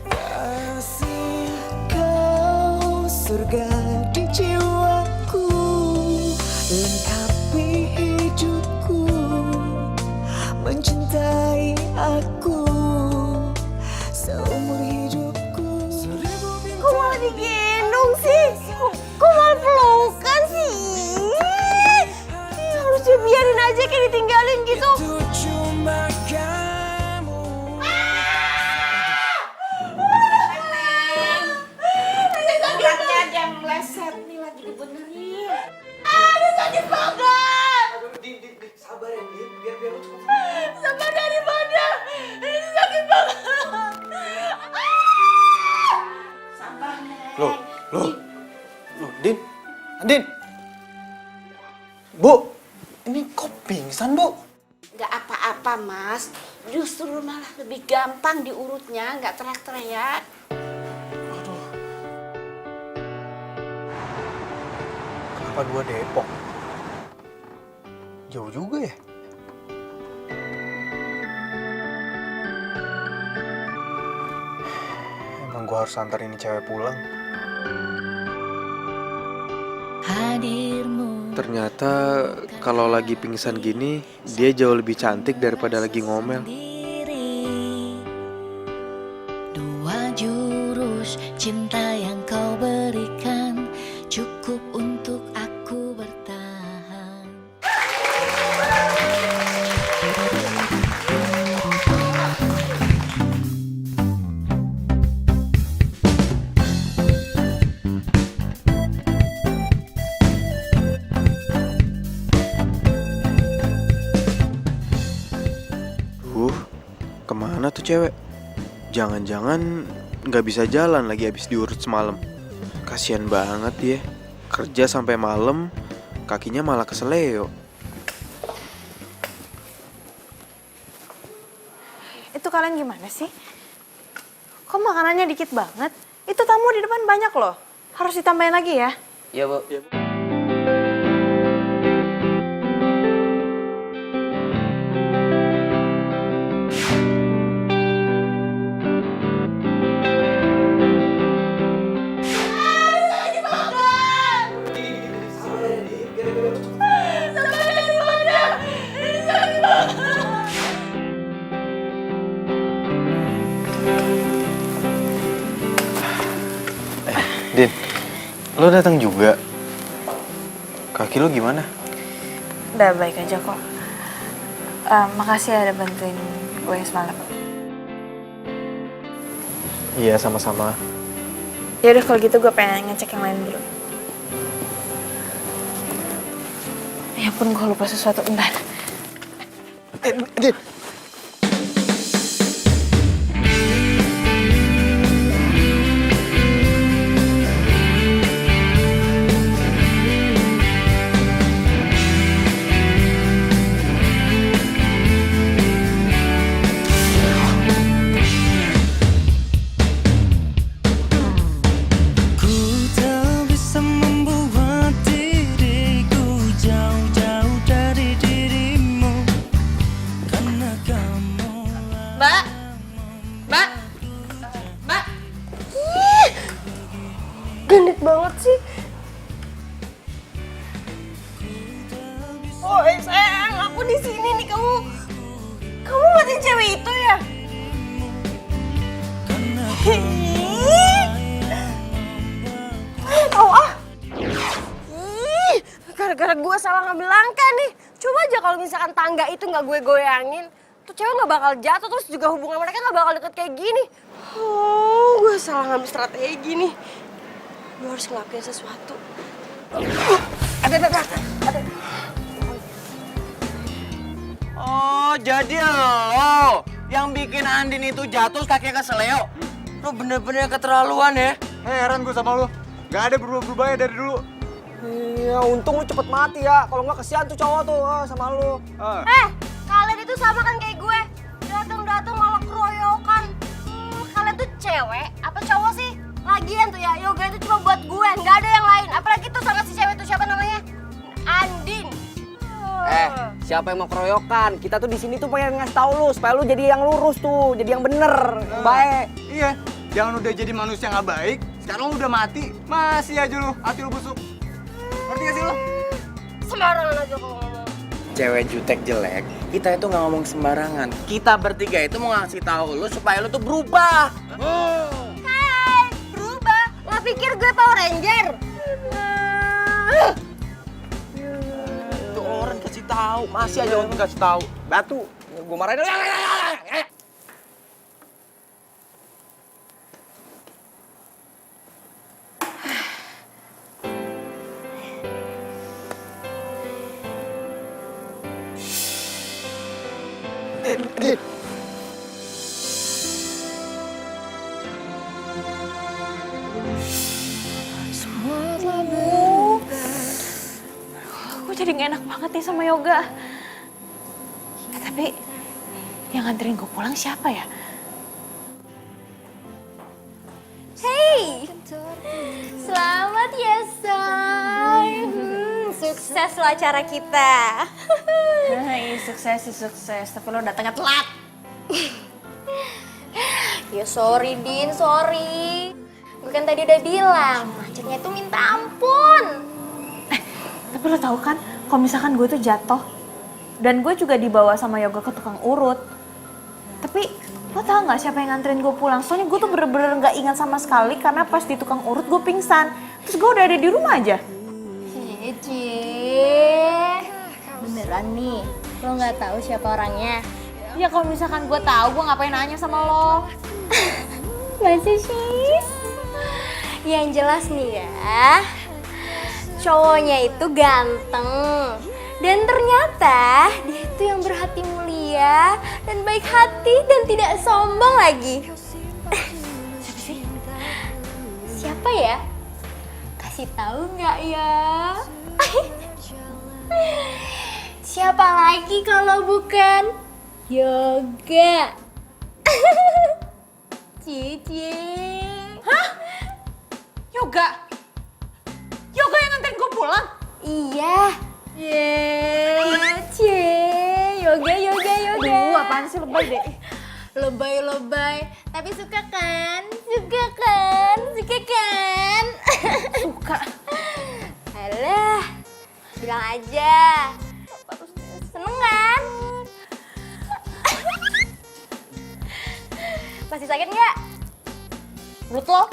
A: Kasih kau surga di jiwaku, lengkapi hidupku, mencintai aku seumur hidupku.
B: Kok malah digendong sih? Kok malah pelukan sih? Harus dibiarin aja kayak ditinggalin gitu.
A: Itu cuma kamu.
G: Beratnya ada yang meleset nih, lagi dibenerin. Aduh, sakit banget.
I: Sabar ya, Din. Biar lo cepet.
G: Sabar dari mana? Ini sakit banget. Sabar, Neng.
I: Loh, Din. Andin. Bu, ini kok pingsan, Bu?
K: Gak apa-apa, Mas. Justru malah lebih gampang diurutnya, gak teriak-teriak.
I: Kenapa 2 Depok? Jauh juga ya? Emang gua harus antar ini cewek pulang.
C: Ternyata kalau lagi pingsan gini, dia jauh lebih cantik daripada lagi ngomel.
A: Dua jurus cinta yang kau berikan cukup untuk aku bertahan.
C: Kemana tuh cewek? Jangan-jangan nggak bisa jalan lagi habis diurut semalam. Kasian banget dia. Kerja sampai malam, kakinya malah keseleo.
G: Itu kalian gimana sih? Kok makanannya dikit banget? Itu tamu di depan banyak loh. Harus ditambahin lagi ya?
E: Iya, Bu.
C: Din, lo datang juga. Kaki lo gimana?
G: Udah baik aja kok. Makasih ya udah bantuin gue semalam.
C: Iya, sama-sama.
G: Ya udah kalau gitu gue pengen ngecek yang lain dulu. Ya ampun, gue lupa sesuatu. Bentar.
C: Din.
B: banget sih. Oh sayang, aku di sini nih. Kamu ngeliatin cewek itu ya? Oh gara-gara gue salah ngambil langkah nih. Coba aja kalau misalkan tangga itu nggak gue goyangin, tuh cewek nggak bakal jatuh, terus juga hubungan mereka nggak bakal deket kayak gini. Oh, gue salah ngambil strategi nih. Gue harus ngelakuin sesuatu. Ada.
I: Oh, jadi lo yang bikin Andin itu jatuh kakinya keseleo. Lo bener-bener keterlaluan ya.
J: Heran gue sama lu. Gak ada berubah-berubahnya dari dulu.
I: Iya, untung lu cepet mati ya. Kalau nggak kesian tuh cowok tuh sama lu.
B: Kalian itu sama kan kayak gue. Datang malah keroyokan. Kalian tuh cewek apa cowok sih? Lagian tuh ya, yoga itu cuma buat gue, nggak ada yang lain. Apalagi tuh sama si cewek itu siapa namanya? Andin.
I: Siapa yang mau keroyokan? Kita tuh di sini tuh pengen ngasih tahu lu supaya lu jadi yang lurus tuh, jadi yang bener, baik.
J: Iya, jangan udah jadi manusia nggak baik. Sekarang lu udah mati, masih aja lu hati lu busuk. Ngerti gak sih lu?
B: Sembarangan aja kalau ngomong.
I: Cewek jutek jelek, kita itu nggak ngomong sembarangan. Kita bertiga itu mau ngasih tahu lu supaya lu tuh berubah.
B: Hai, berubah? Nggak pikir gue Power Ranger?
I: Tuh orang kasih tahu, masih aja orang kasih tahu. Batu, gue marahin.
G: Aku jadi gak enak banget nih sama Yoga. Tapi yang nganterin gue pulang siapa ya?
H: Hey, selamat ya Say. Sukses lo acara kita.
G: Iya sukses, tapi lo datangnya telat.
H: Ya sorry Din, sorry. Gue kan tadi udah bilang, macetnya itu minta ampun.
G: Tapi lo tahu kan, kalau misalkan gue tuh jatuh dan gue juga dibawa sama Yoga ke tukang urut. Tapi lo tau nggak siapa yang nganterin gue pulang? Soalnya gue tuh bener-bener nggak ingat sama sekali karena pas di tukang urut gue pingsan. Terus gue udah ada di rumah aja.
H: Cie, beneran nih, lo nggak tahu siapa orangnya?
G: Ya kalau misalkan gue tahu, gue ngapain nanya sama lo?
H: Masa sih? Yang jelas nih ya, cowoknya itu ganteng. Dan ternyata dia itu yang berhati mulia dan baik hati dan tidak sombong lagi.
G: Siapa sih?
H: Siapa ya? Kasih tahu nggak ya? Siapa lagi kalau bukan Yoga? Cici.
G: Hah? Yoga? Yoga yang nganterin gue pulang?
H: Iya. Cie, Yoga.
G: Aduh, apaan sih lebay deh.
H: Lebay, tapi suka kan? Suka.
G: Suka.
H: Alah, bilang aja. Seneng kan? Masih sakit nggak? Menurut lo?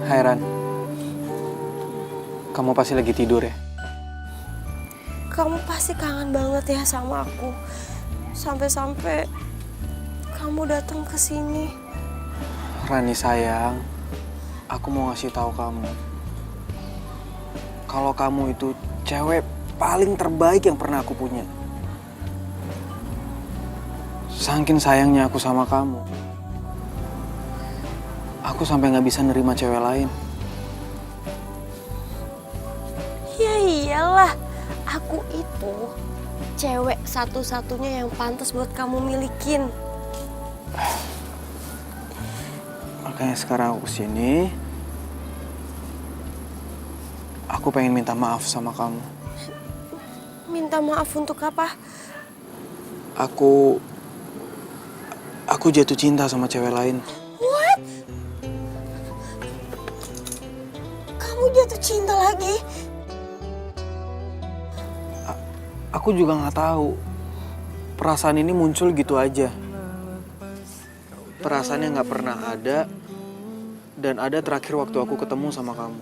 I: Hai Ran, kamu pasti lagi tidur ya?
B: Kamu pasti kangen banget ya sama aku. Sampai-sampai kamu datang ke sini.
I: Rani sayang, aku mau ngasih tahu kamu. Kalau kamu itu cewek paling terbaik yang pernah aku punya. Saking sayangnya aku sama kamu, aku sampai nggak bisa nerima cewek lain.
B: Ya iyalah, aku itu cewek satu-satunya yang pantas buat kamu milikin.
I: Makanya sekarang aku kesini aku pengen minta maaf sama kamu.
B: Minta maaf untuk apa?
I: Aku jatuh cinta sama cewek lain.
B: What? Kamu jatuh cinta lagi?
I: Aku juga nggak tahu. Perasaan ini muncul gitu aja. Perasaan yang nggak pernah ada dan ada terakhir waktu aku ketemu sama kamu.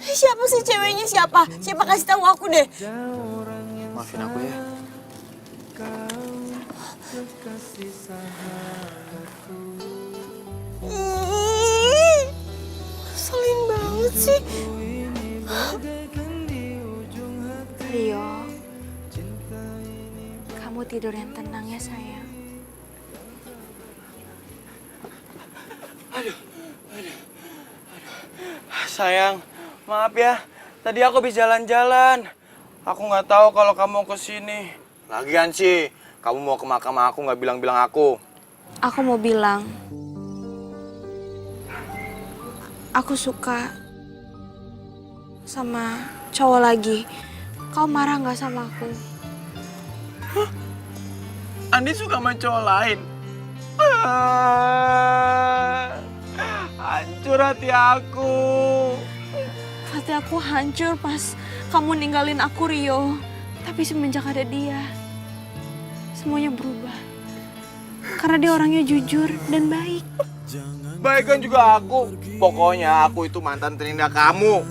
B: Siapa sih ceweknya siapa? Siapa kasih tahu aku deh.
I: Maafin aku ya.
B: Selin banget sih.
G: Rio, kamu tidur yang tenang ya sayang.
C: Sayang, maaf ya. Tadi aku habis jalan-jalan. Aku nggak tahu kalau kamu kesini. Lagian sih, kamu mau ke makam aku nggak bilang-bilang aku.
G: Aku mau bilang, aku suka sama cowok lagi. Kau marah nggak sama aku?
C: Andi suka sama cowok lain. Hancur hati aku.
G: Hati aku hancur pas kamu ninggalin aku, Rio. Tapi semenjak ada dia, semuanya berubah. Karena dia orangnya jujur dan baik.
C: Baik kan juga aku. Pokoknya aku itu mantan terindah kamu.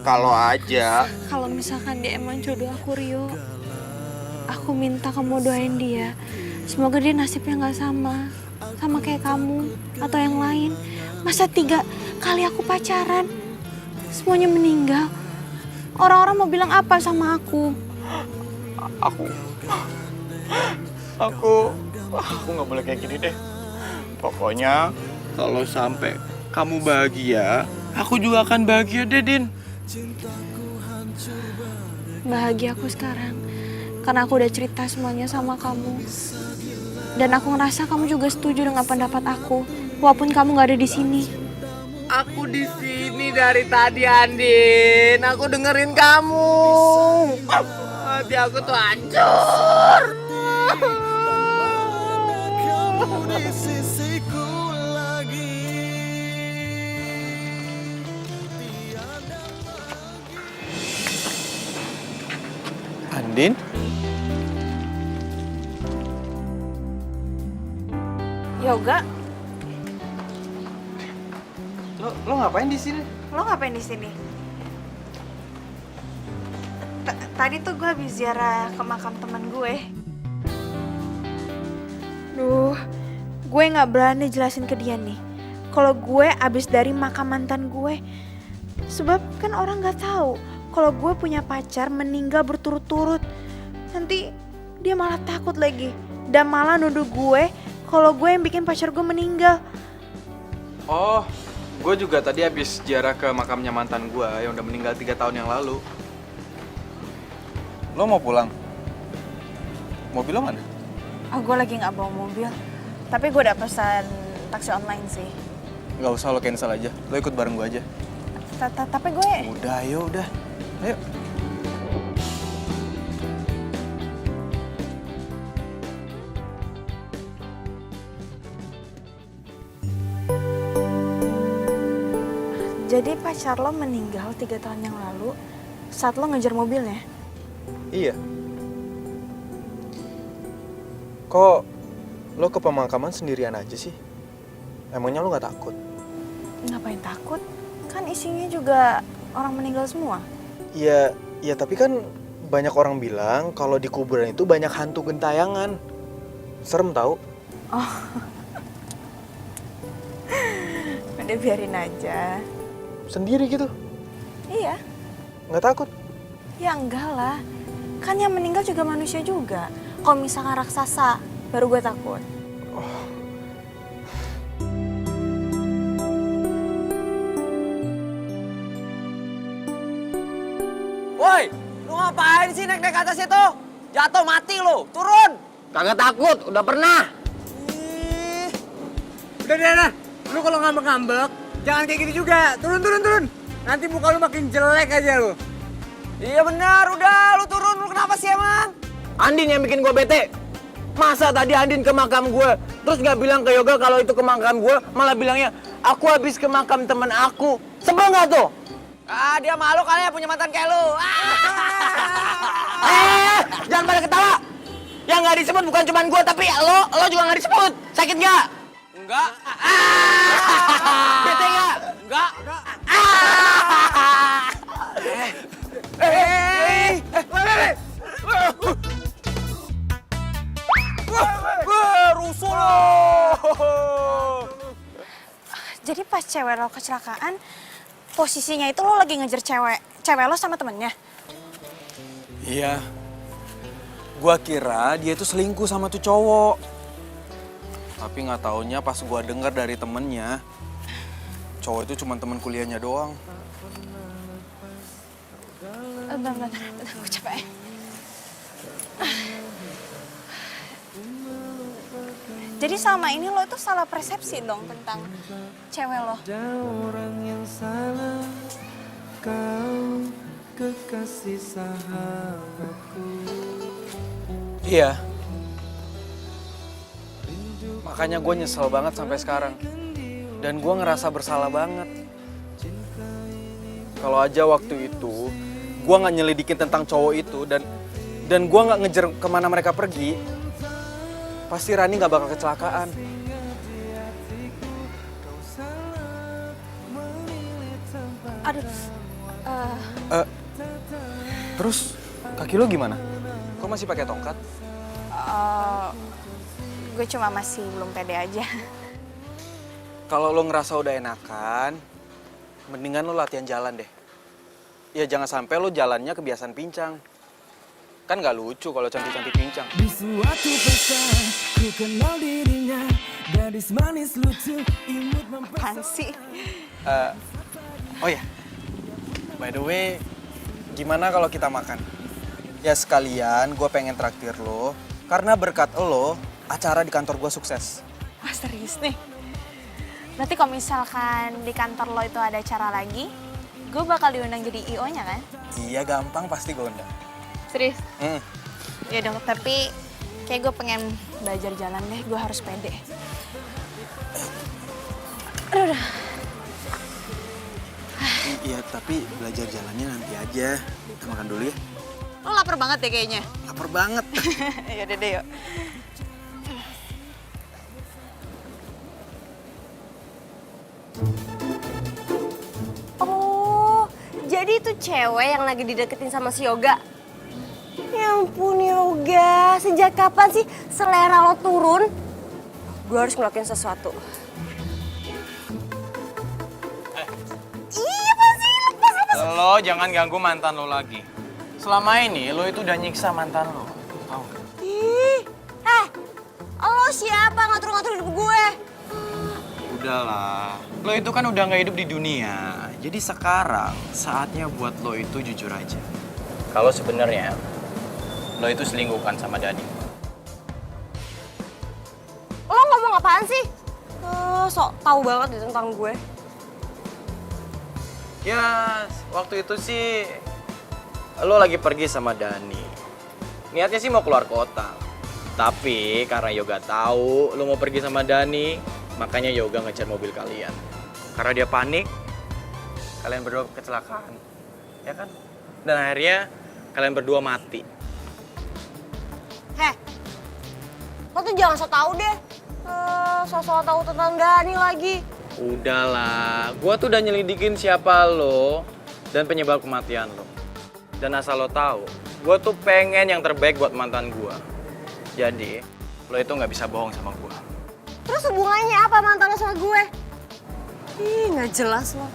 C: Kalau aja.
G: Kalau misalkan dia emang jodoh aku, Rio, aku minta kamu doain dia. Semoga dia nasibnya nggak sama kayak kamu atau yang lain. Masa 3 kali aku pacaran, semuanya meninggal. Orang-orang mau bilang apa sama aku?
C: Aku nggak boleh kayak gini deh. Pokoknya kalau sampai kamu bahagia, aku juga akan bahagia deh, Din.
G: Bahagia aku sekarang karena aku udah cerita semuanya sama kamu. Dan aku ngerasa kamu juga setuju dengan pendapat aku, walaupun kamu nggak ada di sini.
C: Aku di sini dari tadi, Andin. Aku dengerin kamu. Hati aku tuh hancur.
I: Andin?
G: Yoga,
I: Lo ngapain di sini?
G: lo ngapain di sini? Tadi tuh gue habis ziarah ke makam teman gue. Duh, gue nggak berani jelasin ke dia nih. Kalau gue abis dari makam mantan gue, sebab kan orang nggak tahu kalau gue punya pacar meninggal berturut-turut. Nanti dia malah takut lagi dan malah nuduh gue kalau gue yang bikin pacar gue meninggal.
L: Oh, gue juga tadi habis ziarah ke makamnya mantan gue yang udah meninggal 3 tahun yang lalu. Lo mau pulang? Mobil lo mana?
G: Oh, gue lagi nggak bawa mobil, tapi gue udah pesan taksi online sih.
L: Gak usah, lo cancel aja. Lo ikut bareng gue aja.
G: Tapi gue...
L: Udah, ayo udah. Ayo.
G: Jadi pacar lo meninggal 3 tahun yang lalu saat lo ngejar mobilnya?
L: Iya. Kok lo ke pemakaman sendirian aja sih? Emangnya lo gak takut?
G: Ngapain takut? Kan isinya juga orang meninggal semua.
L: Iya, ya tapi kan banyak orang bilang kalau di kuburan itu banyak hantu gentayangan. Serem tau?
G: Oh. Udah biarin aja.
L: Sendiri gitu?
G: Iya.
L: Nggak takut?
G: Ya enggak lah. Kan yang meninggal juga manusia juga. Kalau misalkan raksasa, baru gue takut.
F: Woi, lu ngapain sih naik ke atas itu? Jatuh mati lu, turun. Kagak takut, udah pernah.
I: Udah, lu kalau ngambek-ngambek,
J: Jangan kayak gitu juga. Turun. Nanti muka lu makin jelek aja lu.
I: Iya benar, udah lu turun. Lu kenapa sih emang? Andin yang bikin gue bete. Masa tadi Andin ke makam gue, terus gak bilang ke Yoga kalau itu ke makam gue, malah bilangnya, aku habis ke makam temen aku. Sebel gak tuh? Ah, dia malu kali ya punya mantan kayak lu. Jangan pada ketawa. Yang gak disebut bukan cuma gue, tapi lo juga gak disebut. Sakit gak? Enggak. Bete gak? Enggak. Rusuh lo.
G: Jadi pas cewek lo kecelakaan, posisinya itu lo lagi ngejar cewek lo sama temennya?
I: Iya. Gua kira dia itu selingkuh sama tuh cowok. Tapi nggak taunya pas gua dengar dari temennya, cowok itu cuma teman kuliahnya doang.
G: Bentar, gue capek. Jadi selama ini lo itu salah persepsi dong tentang cewek lo.
A: Ada orang yang salah, kau kekasih sahabatku.
I: Iya. Makanya gue nyesel banget sampai sekarang. Dan gue ngerasa bersalah banget. Kalau aja waktu itu, gue nggak nyelidikin tentang cowok itu dan gue nggak ngejar kemana mereka pergi, pasti Rani nggak bakal kecelakaan.
G: Aduh.
I: Terus kaki lo gimana? Kok masih pakai tongkat?
G: Gue cuma masih belum pede aja.
I: Kalau lo ngerasa udah enakan, mendingan lo latihan jalan deh. Ya jangan sampai lo jalannya kebiasaan pincang. Kan nggak lucu kalau cantik-cantik pincang.
A: Di suatu pesta, ku kenal dirinya. Gadis manis lucu, imut
G: Apaan sih?
I: Oh ya, by the way, gimana kalau kita makan? Ya sekalian gue pengen traktir lo, karena berkat lo, acara di kantor gue sukses.
G: Wah serius nih? Berarti kalau misalkan di kantor lo itu ada acara lagi, gue bakal diundang jadi IO-nya kan?
I: Iya gampang, pasti gue undang.
G: Serius? Ya dong, tapi kayak gue pengen belajar jalan deh, gue harus pede. Aduh.
I: Iya, tapi belajar jalannya nanti aja. Kita makan dulu ya.
G: Lo lapar banget ya kayaknya?
I: Lapar banget.
G: Yaudah deh, yuk.
B: Oh, jadi itu cewek yang lagi dideketin sama si Yoga? Ya ampun Yoga, sejak kapan sih selera lo turun? Gue harus ngelakuin sesuatu. Iya pasti, lepas.
I: Lo jangan ganggu mantan lo lagi. Selama ini lo itu udah nyiksa mantan lo. Tahu gak?
B: Ih, lo siapa ngatur-ngatur hidup gue?
I: Udahlah, lo itu kan udah gak hidup di dunia. Jadi sekarang saatnya buat lo itu jujur aja. Kalau sebenarnya lo itu selingkuhkan sama Dani.
B: Lo ngomong apaan sih? Sok tahu banget deh tentang gue.
I: Ya, waktu itu sih lo lagi pergi sama Dani. Niatnya sih mau keluar kota. Tapi karena Yoga tahu lo mau pergi sama Dani, makanya Yoga ngejar mobil kalian. Karena dia panik, kalian berdua kecelakaan. Ya kan? Dan akhirnya kalian berdua mati.
B: Lo tuh jangan sok tahu deh. Sok tahu tentang Dani lagi.
I: Udahlah, gua tuh udah nyelidikin siapa lo dan penyebab kematian lo. Dan asal lo tahu, gua tuh pengen yang terbaik buat mantan gua. Jadi, lo itu nggak bisa bohong sama gua.
B: Terus hubungannya apa mantan lo sama gue? Ih, nggak jelas lo.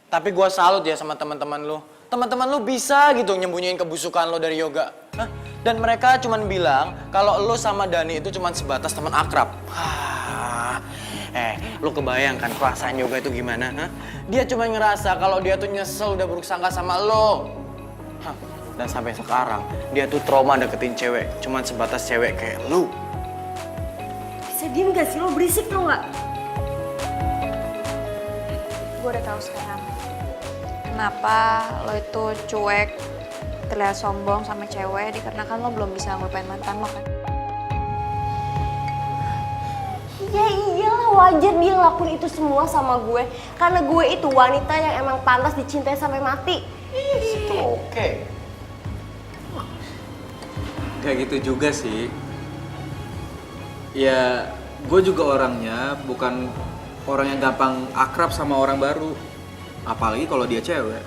I: Tapi gua salut ya sama teman-teman lo. Teman-teman lo bisa gitu nyembunyiin kebusukan lo dari Yoga. Hah? Dan mereka cuman bilang kalau lo sama Dani itu cuman sebatas teman akrab. Lo kebayang kan perasaan Yoga itu gimana? Hah? Dia cuma ngerasa kalau dia tuh nyesel udah buruk sangka sama lo. Dan sampai sekarang dia tuh trauma deketin cewek, cuman sebatas cewek kayak lu.
B: Bisa diem gak sih lo, berisik tau gak?
G: Gue udah tahu sekarang kenapa lo itu cuek, terlihat sombong sama cewek dikarenakan lo belum bisa ngelupain mantan lo kan.
B: Ya iyalah, wajar dia ngelakuin itu semua sama gue. Karena gue itu wanita yang emang pantas dicintai sampai mati.
E: Itu oke.
J: Gak gitu juga sih. Ya, gue juga orangnya bukan orang yang gampang akrab sama orang baru. Apalagi kalau dia cewek.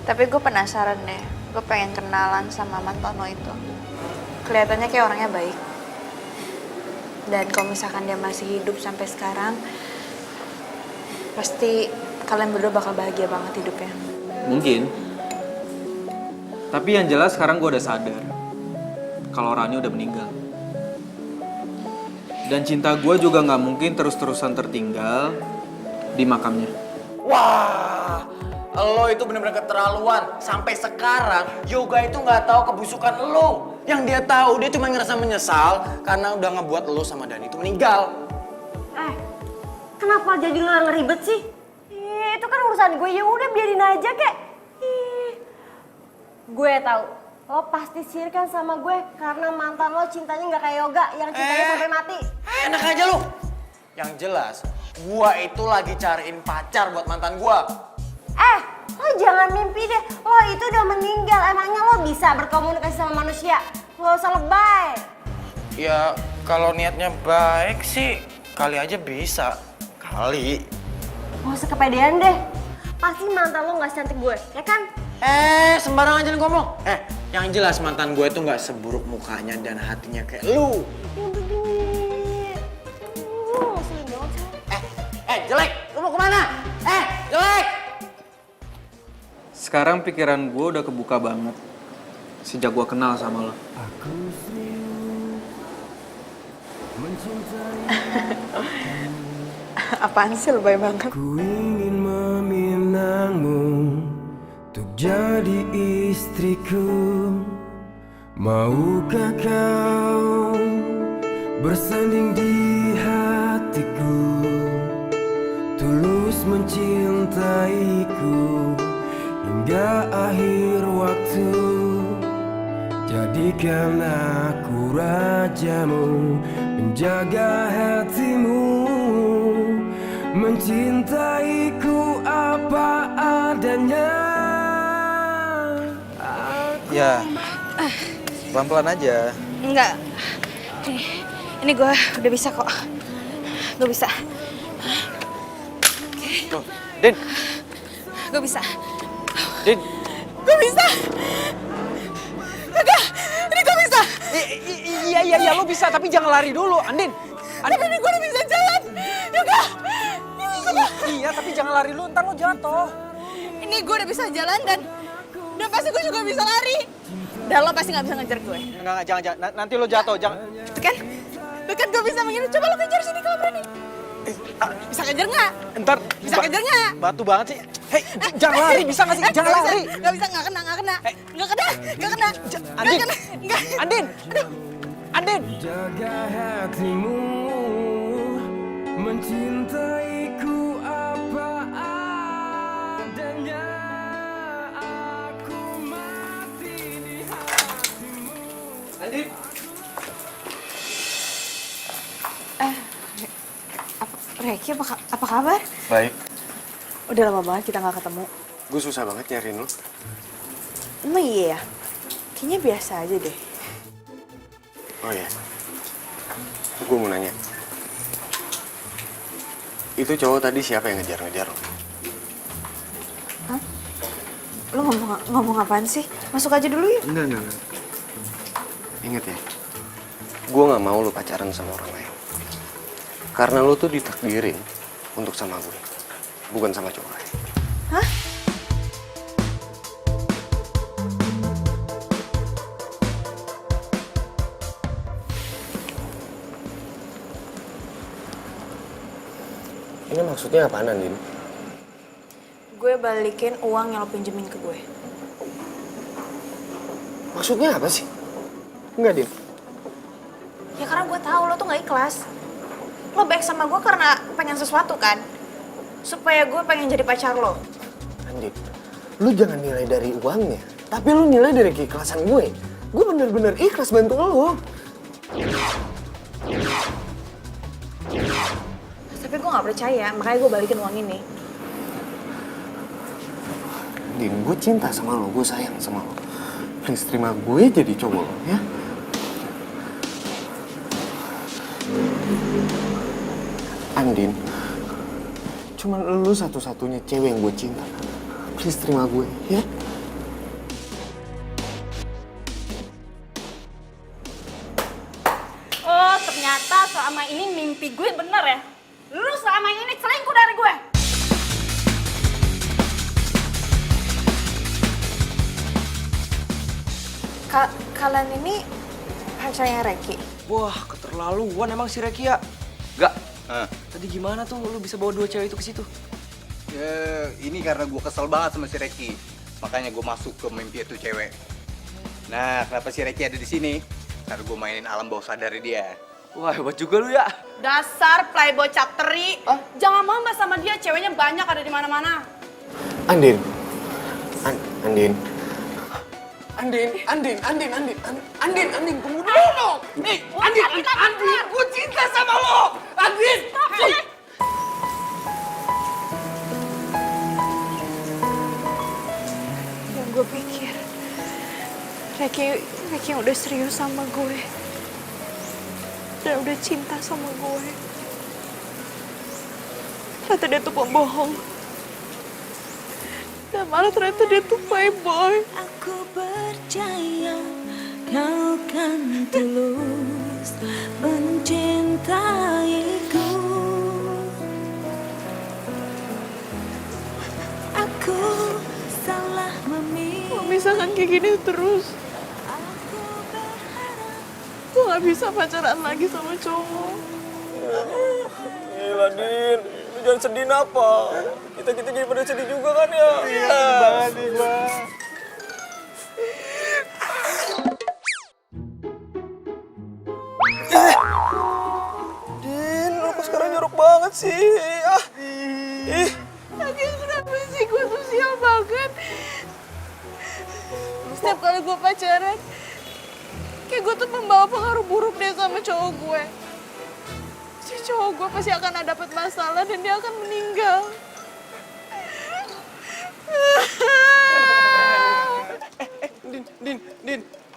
G: Tapi gue penasaran deh, gue pengen kenalan sama mantan lo itu. Kelihatannya kayak orangnya baik. Dan kalau misalkan dia masih hidup sampai sekarang, pasti kalian berdua bakal bahagia banget hidupnya.
J: Mungkin. Tapi yang jelas sekarang gue udah sadar kalau Rani udah meninggal. Dan cinta gue juga nggak mungkin terus-terusan tertinggal di makamnya.
I: Wah, lo itu bener-bener keterlaluan. Sampai sekarang Yoga itu nggak tahu kebusukan lo. Yang dia tahu dia cuma ngerasa menyesal karena udah ngebuat lo sama Dani itu meninggal.
B: Kenapa jadi lo yang ngeribet sih? Itu kan urusan gue, ya udah biarin aja kek. Gue tahu, lo pasti sirik kan sama gue karena mantan lo cintanya nggak kayak Yoga yang cintanya sampai mati.
I: Enak aja lo. Yang jelas, gua itu lagi cariin pacar buat mantan gua.
B: Lo jangan mimpi deh, lo itu udah meninggal. Emangnya lo bisa berkomunikasi sama manusia? Lo usah lebay.
I: Ya, kalau niatnya baik sih, kali aja bisa. Kali.
B: Gak usah kepedean deh. Pasti mantan lo gak secantik gue, ya kan?
I: Sembarangan jangan ngomong. Yang jelas mantan gue itu nggak seburuk mukanya dan hatinya kayak lu.
B: Yang begini. Ngeselin banget sih.
I: Jelek, lu mau kemana? Jelek!
J: Sekarang pikiran gue udah kebuka banget sejak gue kenal sama lo.
G: Apaan sih lebay banget?
A: Ku ingin meminangmu untuk jadi istriku. Maukah kau bersanding di hatiku, tulus mencintaiku hingga akhir waktu. Jadikan aku rajamu, menjaga hatimu, mencintaiku apa adanya.
L: Ya, pelan-pelan aja.
G: Enggak. Ini gue udah bisa kok. Gue bisa.
L: Loh, Din.
G: Gue bisa.
L: Din.
G: Gue bisa. Enggak, ini gue bisa.
L: Iya, lo bisa, tapi jangan lari dulu, Andin.
G: Tapi ini gue udah bisa jalan. Yoga.
L: Iya, tapi jangan lari dulu, ntar lo jatuh.
G: Ini gue udah bisa jalan dan pasti gue juga bisa lari. Dan lo pasti gak bisa ngejar gue.
L: Enggak, jangan. Nanti lo jatuh, jangan.
G: Itu kan gue bisa begini. Coba lo kejar sini kalau berani. Bisa kejar nggak?
L: Ntar.
G: Bisa kejar nggak?
L: Batu banget sih. Hei, jangan lari, bisa nggak sih? Jangan lari.
G: Nggak bisa, nggak kena. Nggak kena.
L: Andin.
G: Nggak.
L: Andin. Andin.
A: Jaga hatimu, mencintaiku apa adanya. Aku mati di hatimu.
L: Andin.
G: Reki, apa kabar?
F: Baik.
G: Udah lama banget kita nggak ketemu.
F: Gue susah banget nyariin lo.
G: Emang iya ya? Kayaknya biasa aja deh.
F: Oh ya, gue mau nanya. Itu cowok tadi siapa yang ngejar-ngejar lo?
G: Hah? Lo ngomong apaan sih? Masuk aja dulu yuk.
F: Enggak. Ingat ya, gue gak mau lo pacaran sama orang lain. Karena lo tuh ditakdirin untuk sama gue, bukan sama cowok lain.
G: Hah?
F: Ini maksudnya apaan, Andin?
G: gue balikin uang yang lo pinjemin ke gue.
F: Maksudnya apa sih? Enggak, Din.
G: Ya karena gue tahu lo tuh gak ikhlas. Lo baik sama gue karena pengen sesuatu kan? Supaya gue pengen jadi pacar lo.
F: Andin, lu jangan nilai dari uangnya, tapi lu nilai dari keikhlasan gue. Gue bener-bener ikhlas bantu lo.
G: Tapi gue gak percaya, makanya gue balikin uang ini.
F: Din, gue cinta sama lo, gue sayang sama lo. Please terima gue jadi cowok lo, ya. Andin, cuman lu satu-satunya cewek yang gue cinta. Please terima gue, ya.
K: Oh, ternyata selama ini mimpi gue bener ya. Lu selama ini selingkuh dari gue.
G: Kalian ini pacarnya Reki?
I: Wah, keterlaluan emang si Reki ya. Gak. Tadi gimana tuh lu bisa bawa 2 cewek itu ke situ?
J: Ya, ini karena gue kesel banget sama si Reki. Makanya gue masuk ke mimpi itu cewek. Nah, kenapa si Reki ada di sini? Karena gue mainin alam bawah sadar dia.
I: Wah, hebat juga lu ya.
G: Dasar playboy capteri. Jangan mamba sama dia, ceweknya banyak ada di mana-mana.
F: Andin. Andin, tunggu dulu. Nih, Andin, gue cinta sama lo. Andin.
G: Yang gue pikir, Reki yang udah serius sama gue. Dan udah cinta sama gue. Ternyata dia tuh pembohong. Dan malah ternyata dia tuh playboy.
A: Aku percaya kau kan tulus mencintaiku. Aku salah memilih.
G: Kalau misalkan kayak gini terus, gue gak bisa pacaran lagi sama cowok.
C: Gila, Din. Lu jangan sedih apa? Kita jadi pada sedih juga kan ya? Iya, banget nih gua. Din, lu kok sekarang jorok banget sih?
G: Lagi kenapa sih gue tuh sial banget? Setiap kali gue pacaran, kayak gue tuh membawa pengaruh buruk deh sama cowok gue. Si cowok gue pasti akan dapat masalah dan dia akan meninggal.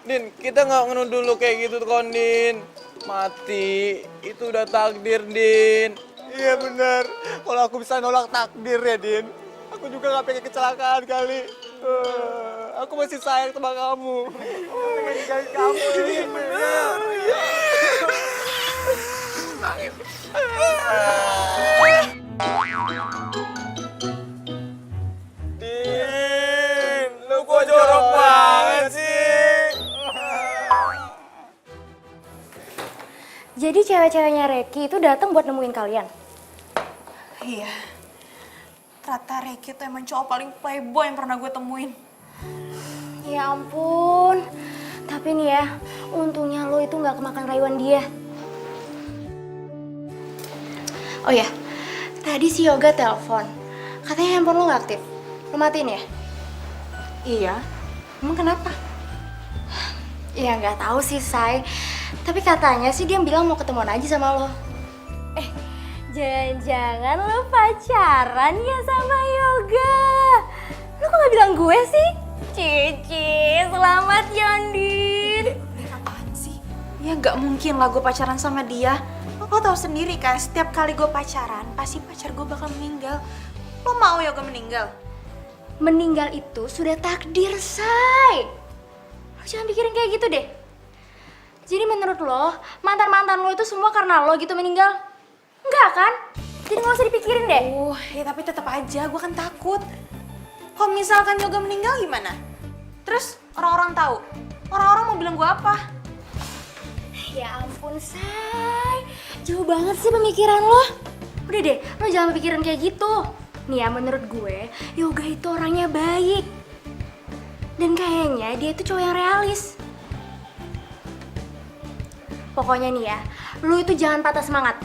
C: Din, kita nggak ngenuduh lu kayak gitu kon, Din. Mati, itu udah takdir, Din. Iya bener, kalau aku bisa nolak takdir ya, Din. Aku juga nggak pengen kecelakaan kali. Aku masih sayang sama kamu. Pengen nikahin kamu, Din. Bener, iya. Nangis. Din, lu kok jorok banget sih?
H: Jadi cewek-ceweknya Reki itu datang buat nemuin kalian?
G: Iya. Ternyata Reki tuh emang cowok paling playboy yang pernah gue temuin.
H: Ya ampun. Tapi nih ya, untungnya lo itu nggak kemakan rayuan dia. Oh ya, tadi si Yoga telepon. Katanya handphone lo nggak aktif. Lo matiin ya?
G: Iya. Emang kenapa?
H: Ya nggak tahu sih, Say. Tapi katanya sih dia bilang mau ketemuan aja sama lo. Jangan-jangan lo pacaran ya sama Yoga? Lo kok gak bilang gue sih? Cici, selamat ya, Andin.
G: Apaan sih? Ya gak mungkin lah gue pacaran sama dia. Lo tau sendiri kan, setiap kali gue pacaran, pasti pacar gue bakal meninggal. Lo mau Yoga meninggal?
H: Meninggal itu sudah takdir, Say. Lo jangan pikirin kayak gitu deh. Jadi menurut lo, mantan-mantan lo itu semua karena lo gitu meninggal? Enggak kan? Jadi gak usah dipikirin deh.
G: Ya tapi tetap aja, gue kan takut. Kalau misalkan Yoga meninggal gimana? Terus orang-orang tahu? Orang-orang mau bilang gue apa?
H: Ya ampun, Say. Jauh banget sih pemikiran lo. Udah deh, lo jangan pikirin kayak gitu. Nih ya, menurut gue, Yoga itu orangnya baik. Dan kayaknya dia itu cowok yang realis. Pokoknya nih ya, lu itu jangan patah semangat.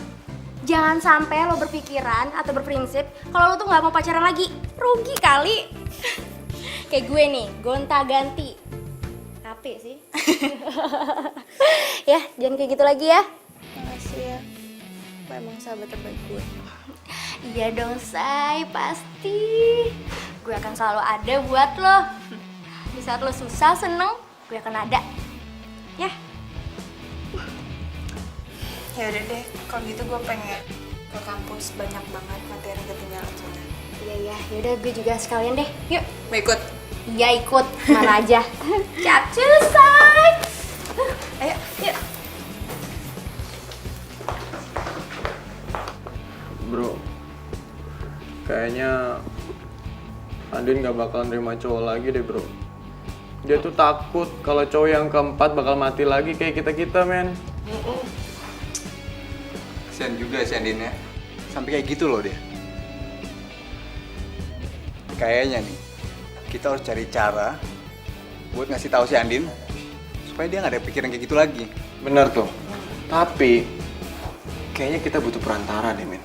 H: Jangan sampai lo berpikiran atau berprinsip kalau lo tuh nggak mau pacaran lagi. Rugi kali. Kayak gue nih, gonta-ganti. Capek sih. Ya, jangan kayak gitu lagi ya.
G: Makasih ya. Lo emang sahabat terbaik gue.
H: Iya dong, Say, pasti. Gue akan selalu ada buat lo. Di saat lo susah, seneng, gue akan ada. Ya.
G: Ya udah deh, kalau gitu gue pengen ke kampus, banyak banget materi ketinggalan soalnya.
H: Iya, yaudah gue juga sekalian deh. Yuk.
G: Mau ikut?
H: Iya, ikut. Mana aja. Capcus, Say.
G: Ayo, yuk.
C: Bro, kayaknya Andin gak bakal nerima cowok lagi deh bro. Dia tuh takut kalau cowok yang keempat bakal mati lagi kayak kita-kita men.
J: Kasian juga si Andin ya. Sampai kayak gitu loh dia. Kayaknya nih, kita harus cari cara buat ngasih tahu si Andin supaya dia nggak ada pikiran kayak gitu lagi.
C: Bener tuh. Tapi kayaknya kita butuh perantara deh men.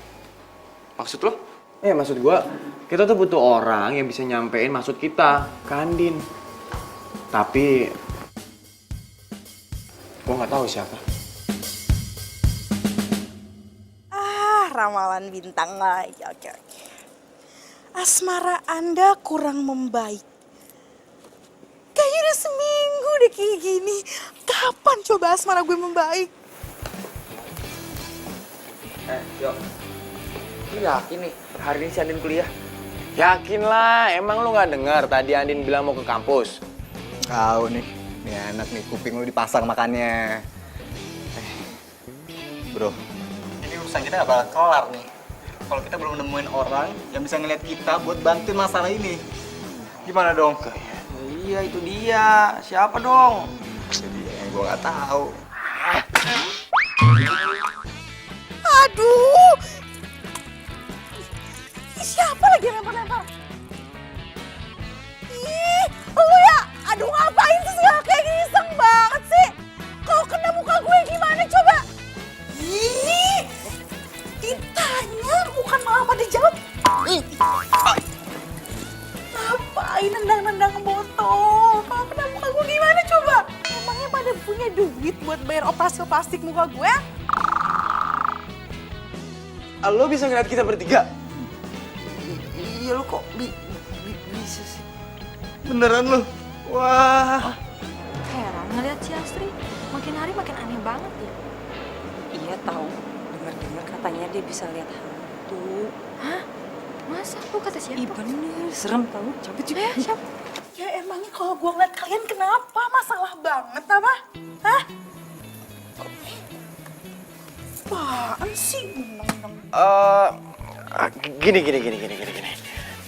J: Maksud lo?
C: Maksud gua, kita tuh butuh orang yang bisa nyampein maksud kita ke Andin. Tapi gua nggak tahu siapa.
G: Ramalan bintang lagi. Oke. Asmara Anda kurang membaik. Kayaknya udah seminggu deh kayak gini. Kapan coba asmara gue membaik?
F: Yo. Lu yakin nih hari ini si Andin kuliah?
C: Yakin lah, emang lu nggak dengar tadi Andin bilang mau ke kampus?
J: Tahu nih anak nih kuping lu dipasang makannya. Bro, ini urusan kita gak bakal kelar nih kalau kita belum nemuin orang yang bisa ngeliat kita buat bantuin masalah ini. Gimana dong?
F: Iya itu dia. Siapa dong?
J: Jadi yang gue nggak tahu.
G: Aduh! Siapa lagi yang lempar-lempar? Ih, lu ya! Aduh ngapain sih segala kayak gini? Iseng banget sih! Kalau kena muka gue gimana coba? Ih! Ditanya bukan malah pada jawab. Ngapain nendang-nendang botol? Kalau kena muka gue gimana coba? Emangnya pada punya duit buat bayar operasi plastik muka gue?
C: Lo bisa ngeliat kita bertiga?
F: Iya lu kok bisa sih?
C: Beneran lo? Wah.
M: Heran ngeliat si Astri, makin hari makin aneh banget ya.
N: Iya tahu, dengar-dengar katanya dia bisa lihat hantu.
M: Hah? Masa? Lu kata siapa?
N: Ih bener, serem tahu. Cabut juga.
M: Siapa?
G: Ya emangnya kalau gue ngeliat kalian kenapa? Masalah banget apa? Hah? Apaan sih?
C: Gini.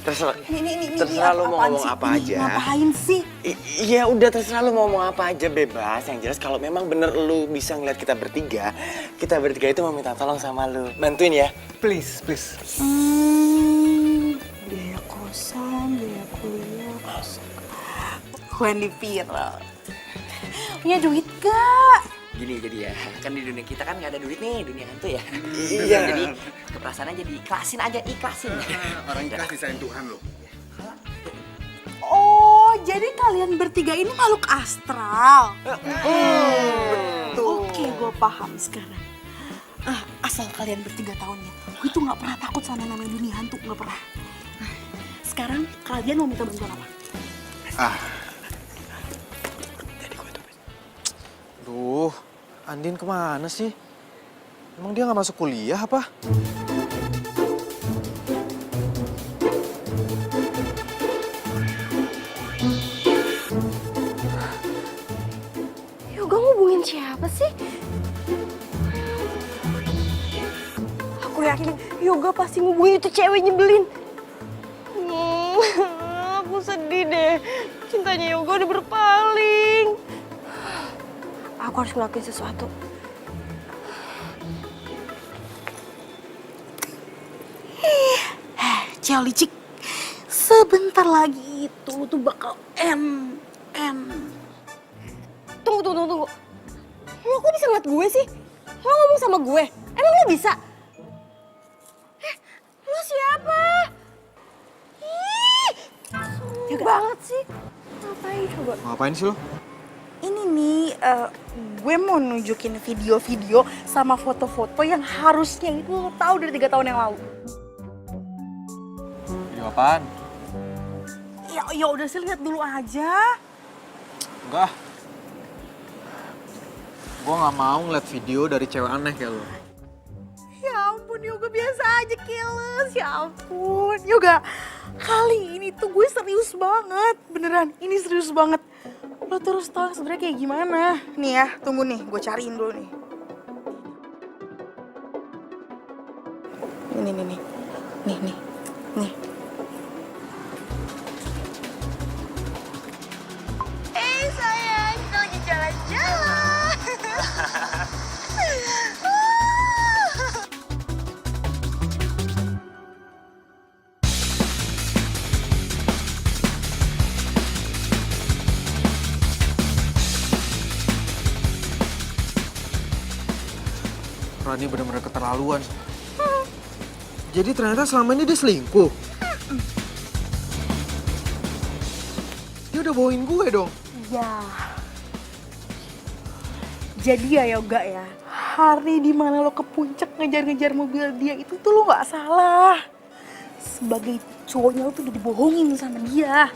C: Terserah lo mau ngomong apa aja.
G: Ngapain sih?
C: Iya udah terserah lo mau ngomong apa aja bebas. Yang jelas kalau memang bener lo bisa ngeliat kita bertiga itu mau minta tolong sama lo. Bantuin ya.
J: Please.
G: Biaya kosan, biaya kuliah, kosan. Wendy Pira. Punya duit gak?
F: Gini jadi ya, kan di dunia kita kan nggak ada duit nih, dunia hantu ya.
C: Iya.
F: Jadi keperasaannya jadi ikhlasin.
J: Orang ikhlas disayang Tuhan lo.
G: Oh, jadi kalian bertiga ini makhluk astral.
J: Betul.
G: Oke, gue paham sekarang. Asal kalian bertiga tahunnya, gue tuh nggak pernah takut sama namanya dunia hantu, nggak pernah. Sekarang kalian mau minta bantuan apa?
L: Duh, Andin kemana sih? Emang dia nggak masuk kuliah apa?
B: Yoga ngubungin siapa sih? Aku yakin Yoga pasti ngubungin itu cewek nyebelin. Aku sedih deh. Cintanya Yoga udah berpaling. Aku harus ngelakuin sesuatu.
G: cewek licik. Sebentar lagi itu lu tuh bakal
B: Tunggu. Lo kok bisa ngeliat gue sih? Lo ngomong sama gue? Emang lo bisa? Lo siapa? Ih, sombong banget sih. Ngapain coba?
L: Ngapain sih lo?
G: Ini nih, gue mau nunjukin video-video sama foto-foto yang harusnya itu lo tahu dari 3 tahun yang lalu.
L: Video apaan?
G: Ya udah sih, lihat dulu aja.
L: Enggak. Gue gak mau ngeliat video dari cewek aneh kayak lo.
G: Ya ampun Yoga, biasa aja keles. Ya ampun Yoga, kali ini tuh gue serius banget. Beneran, ini serius banget. Lo terus tau sebenarnya kayak gimana. Nih ya, tunggu nih, gue cariin dulu nih. Nih. Sayang, kita lagi jalan-jalan.
L: Rani bener-bener keterlaluan. Jadi ternyata selama ini dia selingkuh. Dia udah bawain gue dong.
G: Ya. Jadi ya Yoga ya, hari dimana lo ke puncak ngejar-ngejar mobil dia itu tuh lo gak salah. Sebagai cowoknya lo tuh udah dibohongin sama dia.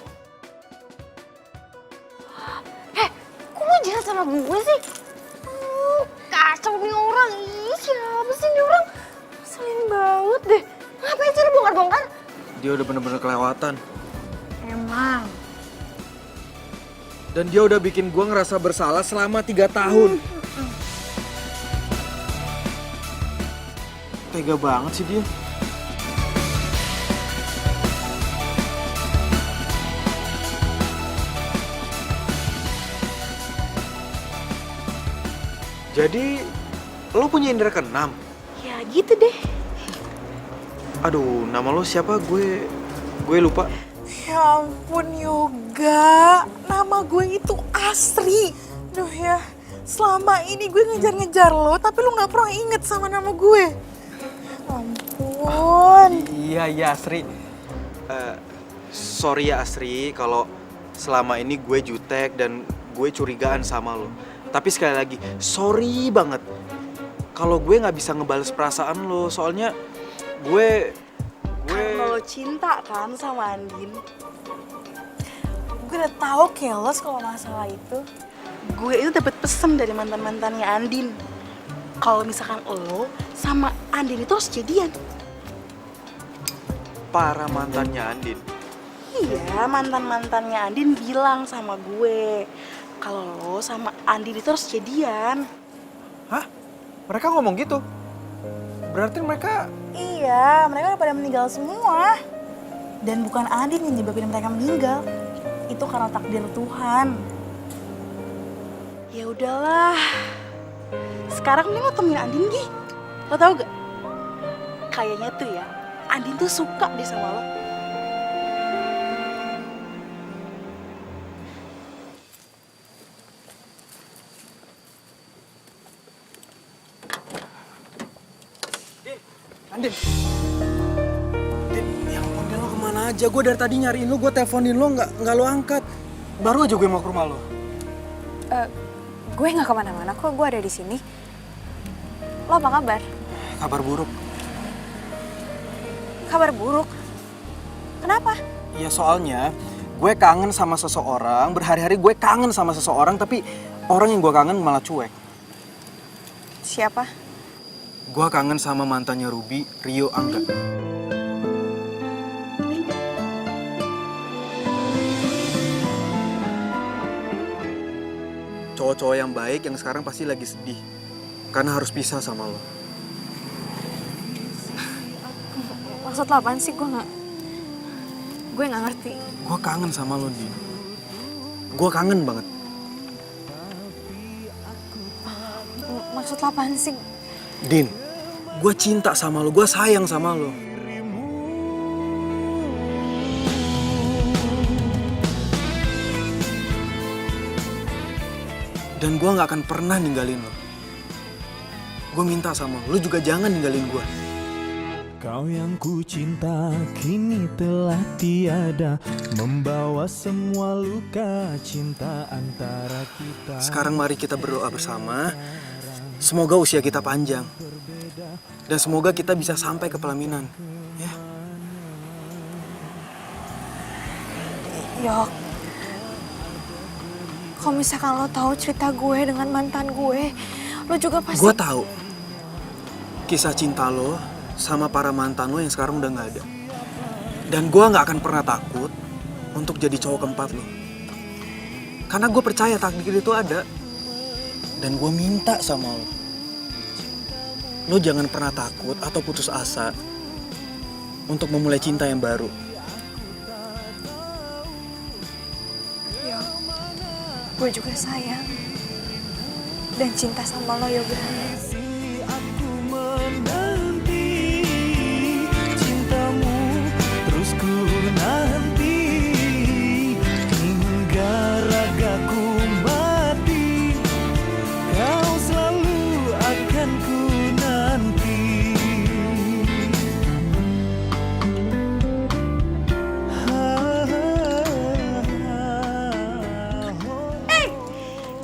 B: Kok lo jahat sama gue sih? Kacau nih orang. Ih, siapa sih nih orang? Ngeselin banget deh. Ngapain sih lo bongkar-bongkar?
L: Dia udah bener-bener kelewatan.
G: Emang.
L: Dan dia udah bikin gue ngerasa bersalah selama 3 tahun. Tega banget sih dia. Jadi, lo punya indera keenam?
G: Ya gitu deh.
L: Aduh, nama lo siapa? Gue lupa.
G: Ya ampun Yoga, nama gue itu Asri. Duh ya, selama ini gue ngejar-ngejar lo, tapi lo gak pernah inget sama nama gue. Ampun.
L: Iya Asri. Sorry ya Asri, kalau selama ini gue jutek dan gue curigaan sama lo. Tapi sekali lagi, sorry banget kalau gue nggak bisa ngebales perasaan lo. Soalnya gue
G: Karena lo cinta kan sama Andin. Gue udah tahu keles kalau masalah itu. Gue itu dapat pesan dari mantannya Andin. Kalau misalkan lo sama Andin itu harus jadian.
L: para mantannya Andin.
G: Iya, mantannya Andin bilang sama gue kalau lo sama Andin itu harus jadian.
L: Hah? Mereka ngomong gitu? Berarti mereka...
G: Iya, mereka udah pada meninggal semua. Dan bukan Andin yang nyebabin mereka meninggal. Itu karena takdir Tuhan. Ya udahlah. Sekarang mending lo temuin Andin, Gi. Lo tau gak? Kayaknya tuh ya, Andin tuh suka deh sama lo.
L: Andin, ya ampun, lo kemana aja? Gue dari tadi nyariin lo, gue teleponin lo, nggak lo angkat. Baru aja gue mau ke rumah lo.
M: Gue nggak kemana-mana kok, gue ada di sini. Lo apa kabar?
L: Kabar buruk.
M: Kabar buruk? Kenapa?
L: Ya soalnya gue kangen sama seseorang, berhari-hari gue kangen sama seseorang, tapi orang yang gue kangen malah cuek.
M: Siapa?
L: Gue kangen sama mantannya Ruby, Rio Angga. Cowok-cowok yang baik yang sekarang pasti lagi sedih karena harus pisah sama lo.
M: Maksud lo apaan sih? Gue nggak ngerti.
L: Gue kangen sama lo, Din. Gue kangen banget.
M: Maksud lo apaan sih?
L: Din, gue cinta sama lo, gue sayang sama lo. Dan gue gak akan pernah ninggalin lo. Gue minta sama lo juga jangan ninggalin gue.
A: Kau yang ku cinta kini telah tiada, membawa semua luka cinta antara kita.
L: Sekarang mari kita berdoa bersama. Semoga usia kita panjang. Dan semoga kita bisa sampai ke pelaminan. Ya.
M: Yok, kalau misalkan lo tahu cerita gue dengan mantan gue, lo juga pasti...
L: Gue tahu kisah cinta lo sama para mantan lo yang sekarang udah gak ada. Dan gue gak akan pernah takut untuk jadi cowok keempat lo. Karena gue percaya takdir itu ada. Dan gue minta sama lo jangan pernah takut atau putus asa untuk memulai cinta yang baru.
M: Yok, gue juga sayang dan cinta sama lo, Yoga.
A: Aku menanti cintamu, terus ku nanti hingga ragaku mati. Kau selalu akan ku nanti.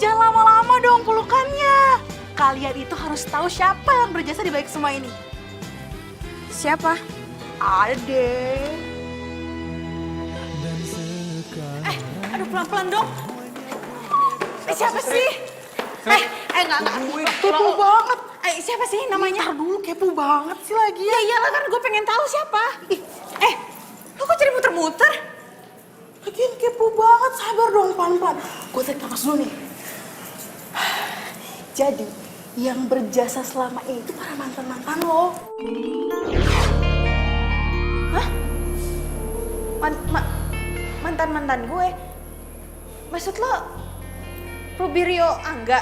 G: Jangan lama-lama dong pelukannya. Kalian itu harus tahu siapa yang berjasa di balik semua ini.
M: Siapa?
G: Ada deh. Aduh pelan-pelan dong. Siapa sih? Enggak. Kepo banget. Siapa sih namanya? Ntar dulu, kepo banget sih lagi. Ya iyalah kan gue pengen tahu siapa. Lo kok jadi muter-muter? Lagian kepo banget, sabar dong pelan-pelan. Gue tarik nafas dulu nih. Jadi, yang berjasa selama ini itu para mantan-mantan lo. Hah? Mantan-mantan gue? Maksud lo, Ruby, Rio, Angga?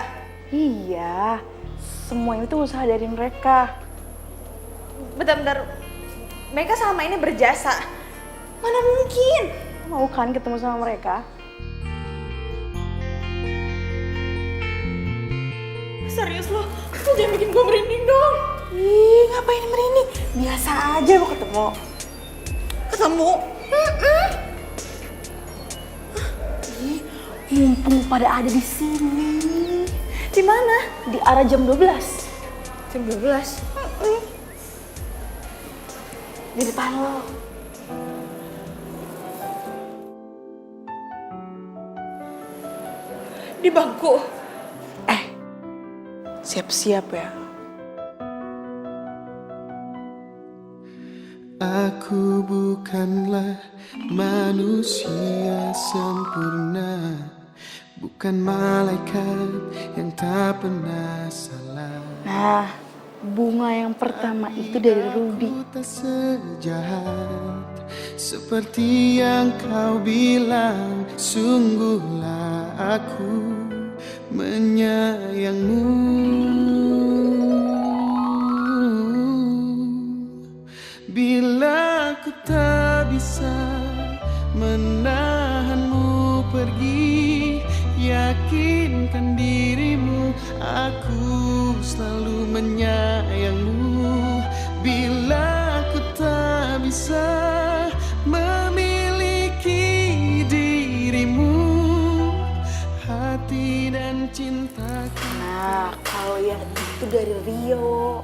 G: Iya, semua itu usaha dari mereka. Bentar-bentar, mereka selama ini berjasa. Mana mungkin? Mau kan ketemu sama mereka? Serius lo? Lo jangan bikin gue merinding dong. Ih, ngapain merinding? Biasa aja lo ketemu. Ketemu? Ih, mumpung pada ada di sini. Di mana? Di arah jam 12. Jam 12? Di depan lo. Di bangku. Siap-siap ya.
A: Aku bukanlah manusia sempurna, bukan malaikat yang tak pernah salah.
G: Nah, bunga yang pertama itu dari Ruby.
A: Aku tak sejahat seperti yang kau bilang, sungguhlah aku menyayangmu. Bila ku tak bisa menahanmu pergi, yakinkan dirimu, aku selalu menyayangmu. Bila ku tak bisa memiliki dirimu, hati dan cintaku.
G: Nah, kalau yang itu dari Rio.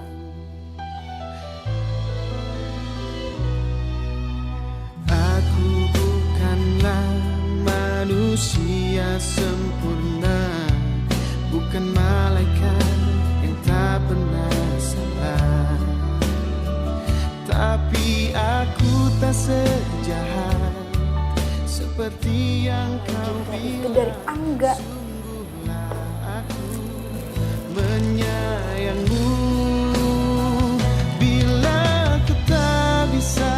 A: Aku bukanlah manusia sempurna, bukan malaikat yang tak pernah salah. Tapi aku tak sejahat seperti yang kau bilang.
G: Itu dari Angga.
A: Aku menyayangmu. Bila ku tak bisa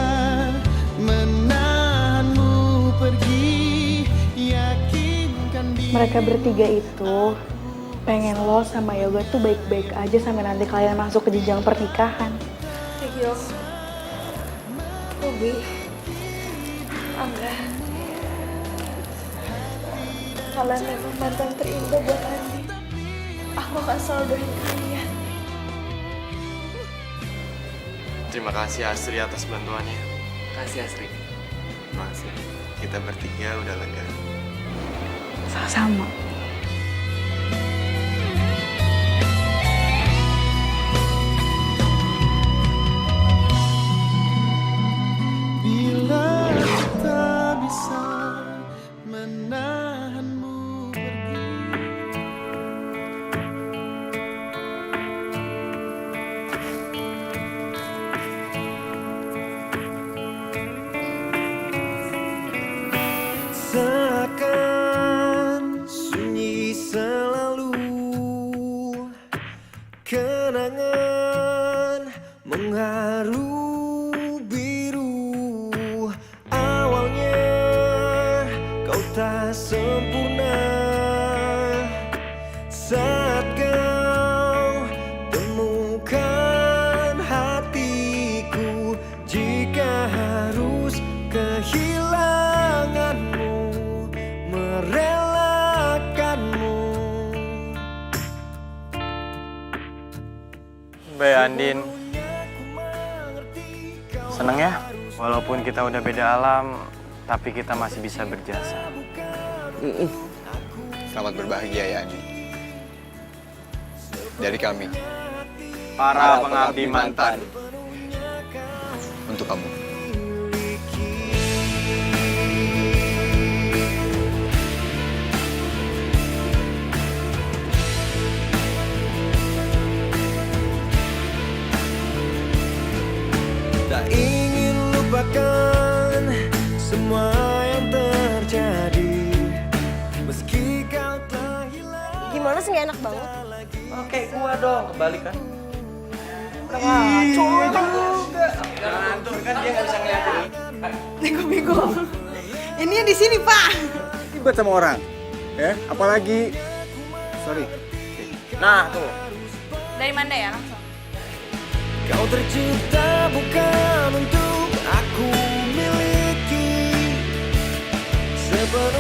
A: menahanmu pergi, yakinkan diri.
G: Mereka bertiga itu pengen lo sama Yoga tuh baik-baik aja sampai nanti kalian masuk ke jenjang pernikahan. Rio, Ruby, Angga, kalian memang mantan terindah buat Andi.
B: Aku akan selalu doain kalian.
L: Terima kasih Asri atas bantuannya.
E: Kasih Asri.
L: Makasih. Kita bertiga udah lega.
N: Sama-sama.
A: Bila tak bisa menahanmu pergi. Seakan sunyi selalu, kenangan mengharu biru. Awalnya kau tak sempurna, saat kau temukan hatiku. Jika harus kehilanganmu, merelakanmu.
C: Mbak Andin, seneng ya? Walaupun kita udah beda alam, tapi kita masih bisa berjasa.
F: Selamat berbahagia ya Andi. Dari kami,
C: Para pengabdi mantan.
F: untuk kamu.
A: Tak ingin lupakan semua yang terjadi, meski kau telah hilang.
B: Gimana sih, gak enak banget?
C: Oke, gua dong, kebalikan.
A: Cowok
C: Jangan ngantuk, kan dia nggak bisa ngeliatin.
G: Bego-bego. Ini di sini, Pak.
J: Ribet sama orang. Ya, apalagi sorry.
C: Nah, tuh.
G: Dari mana ya langsung?
A: Kau tercipta bukan untuk aku miliki sepenuhnya.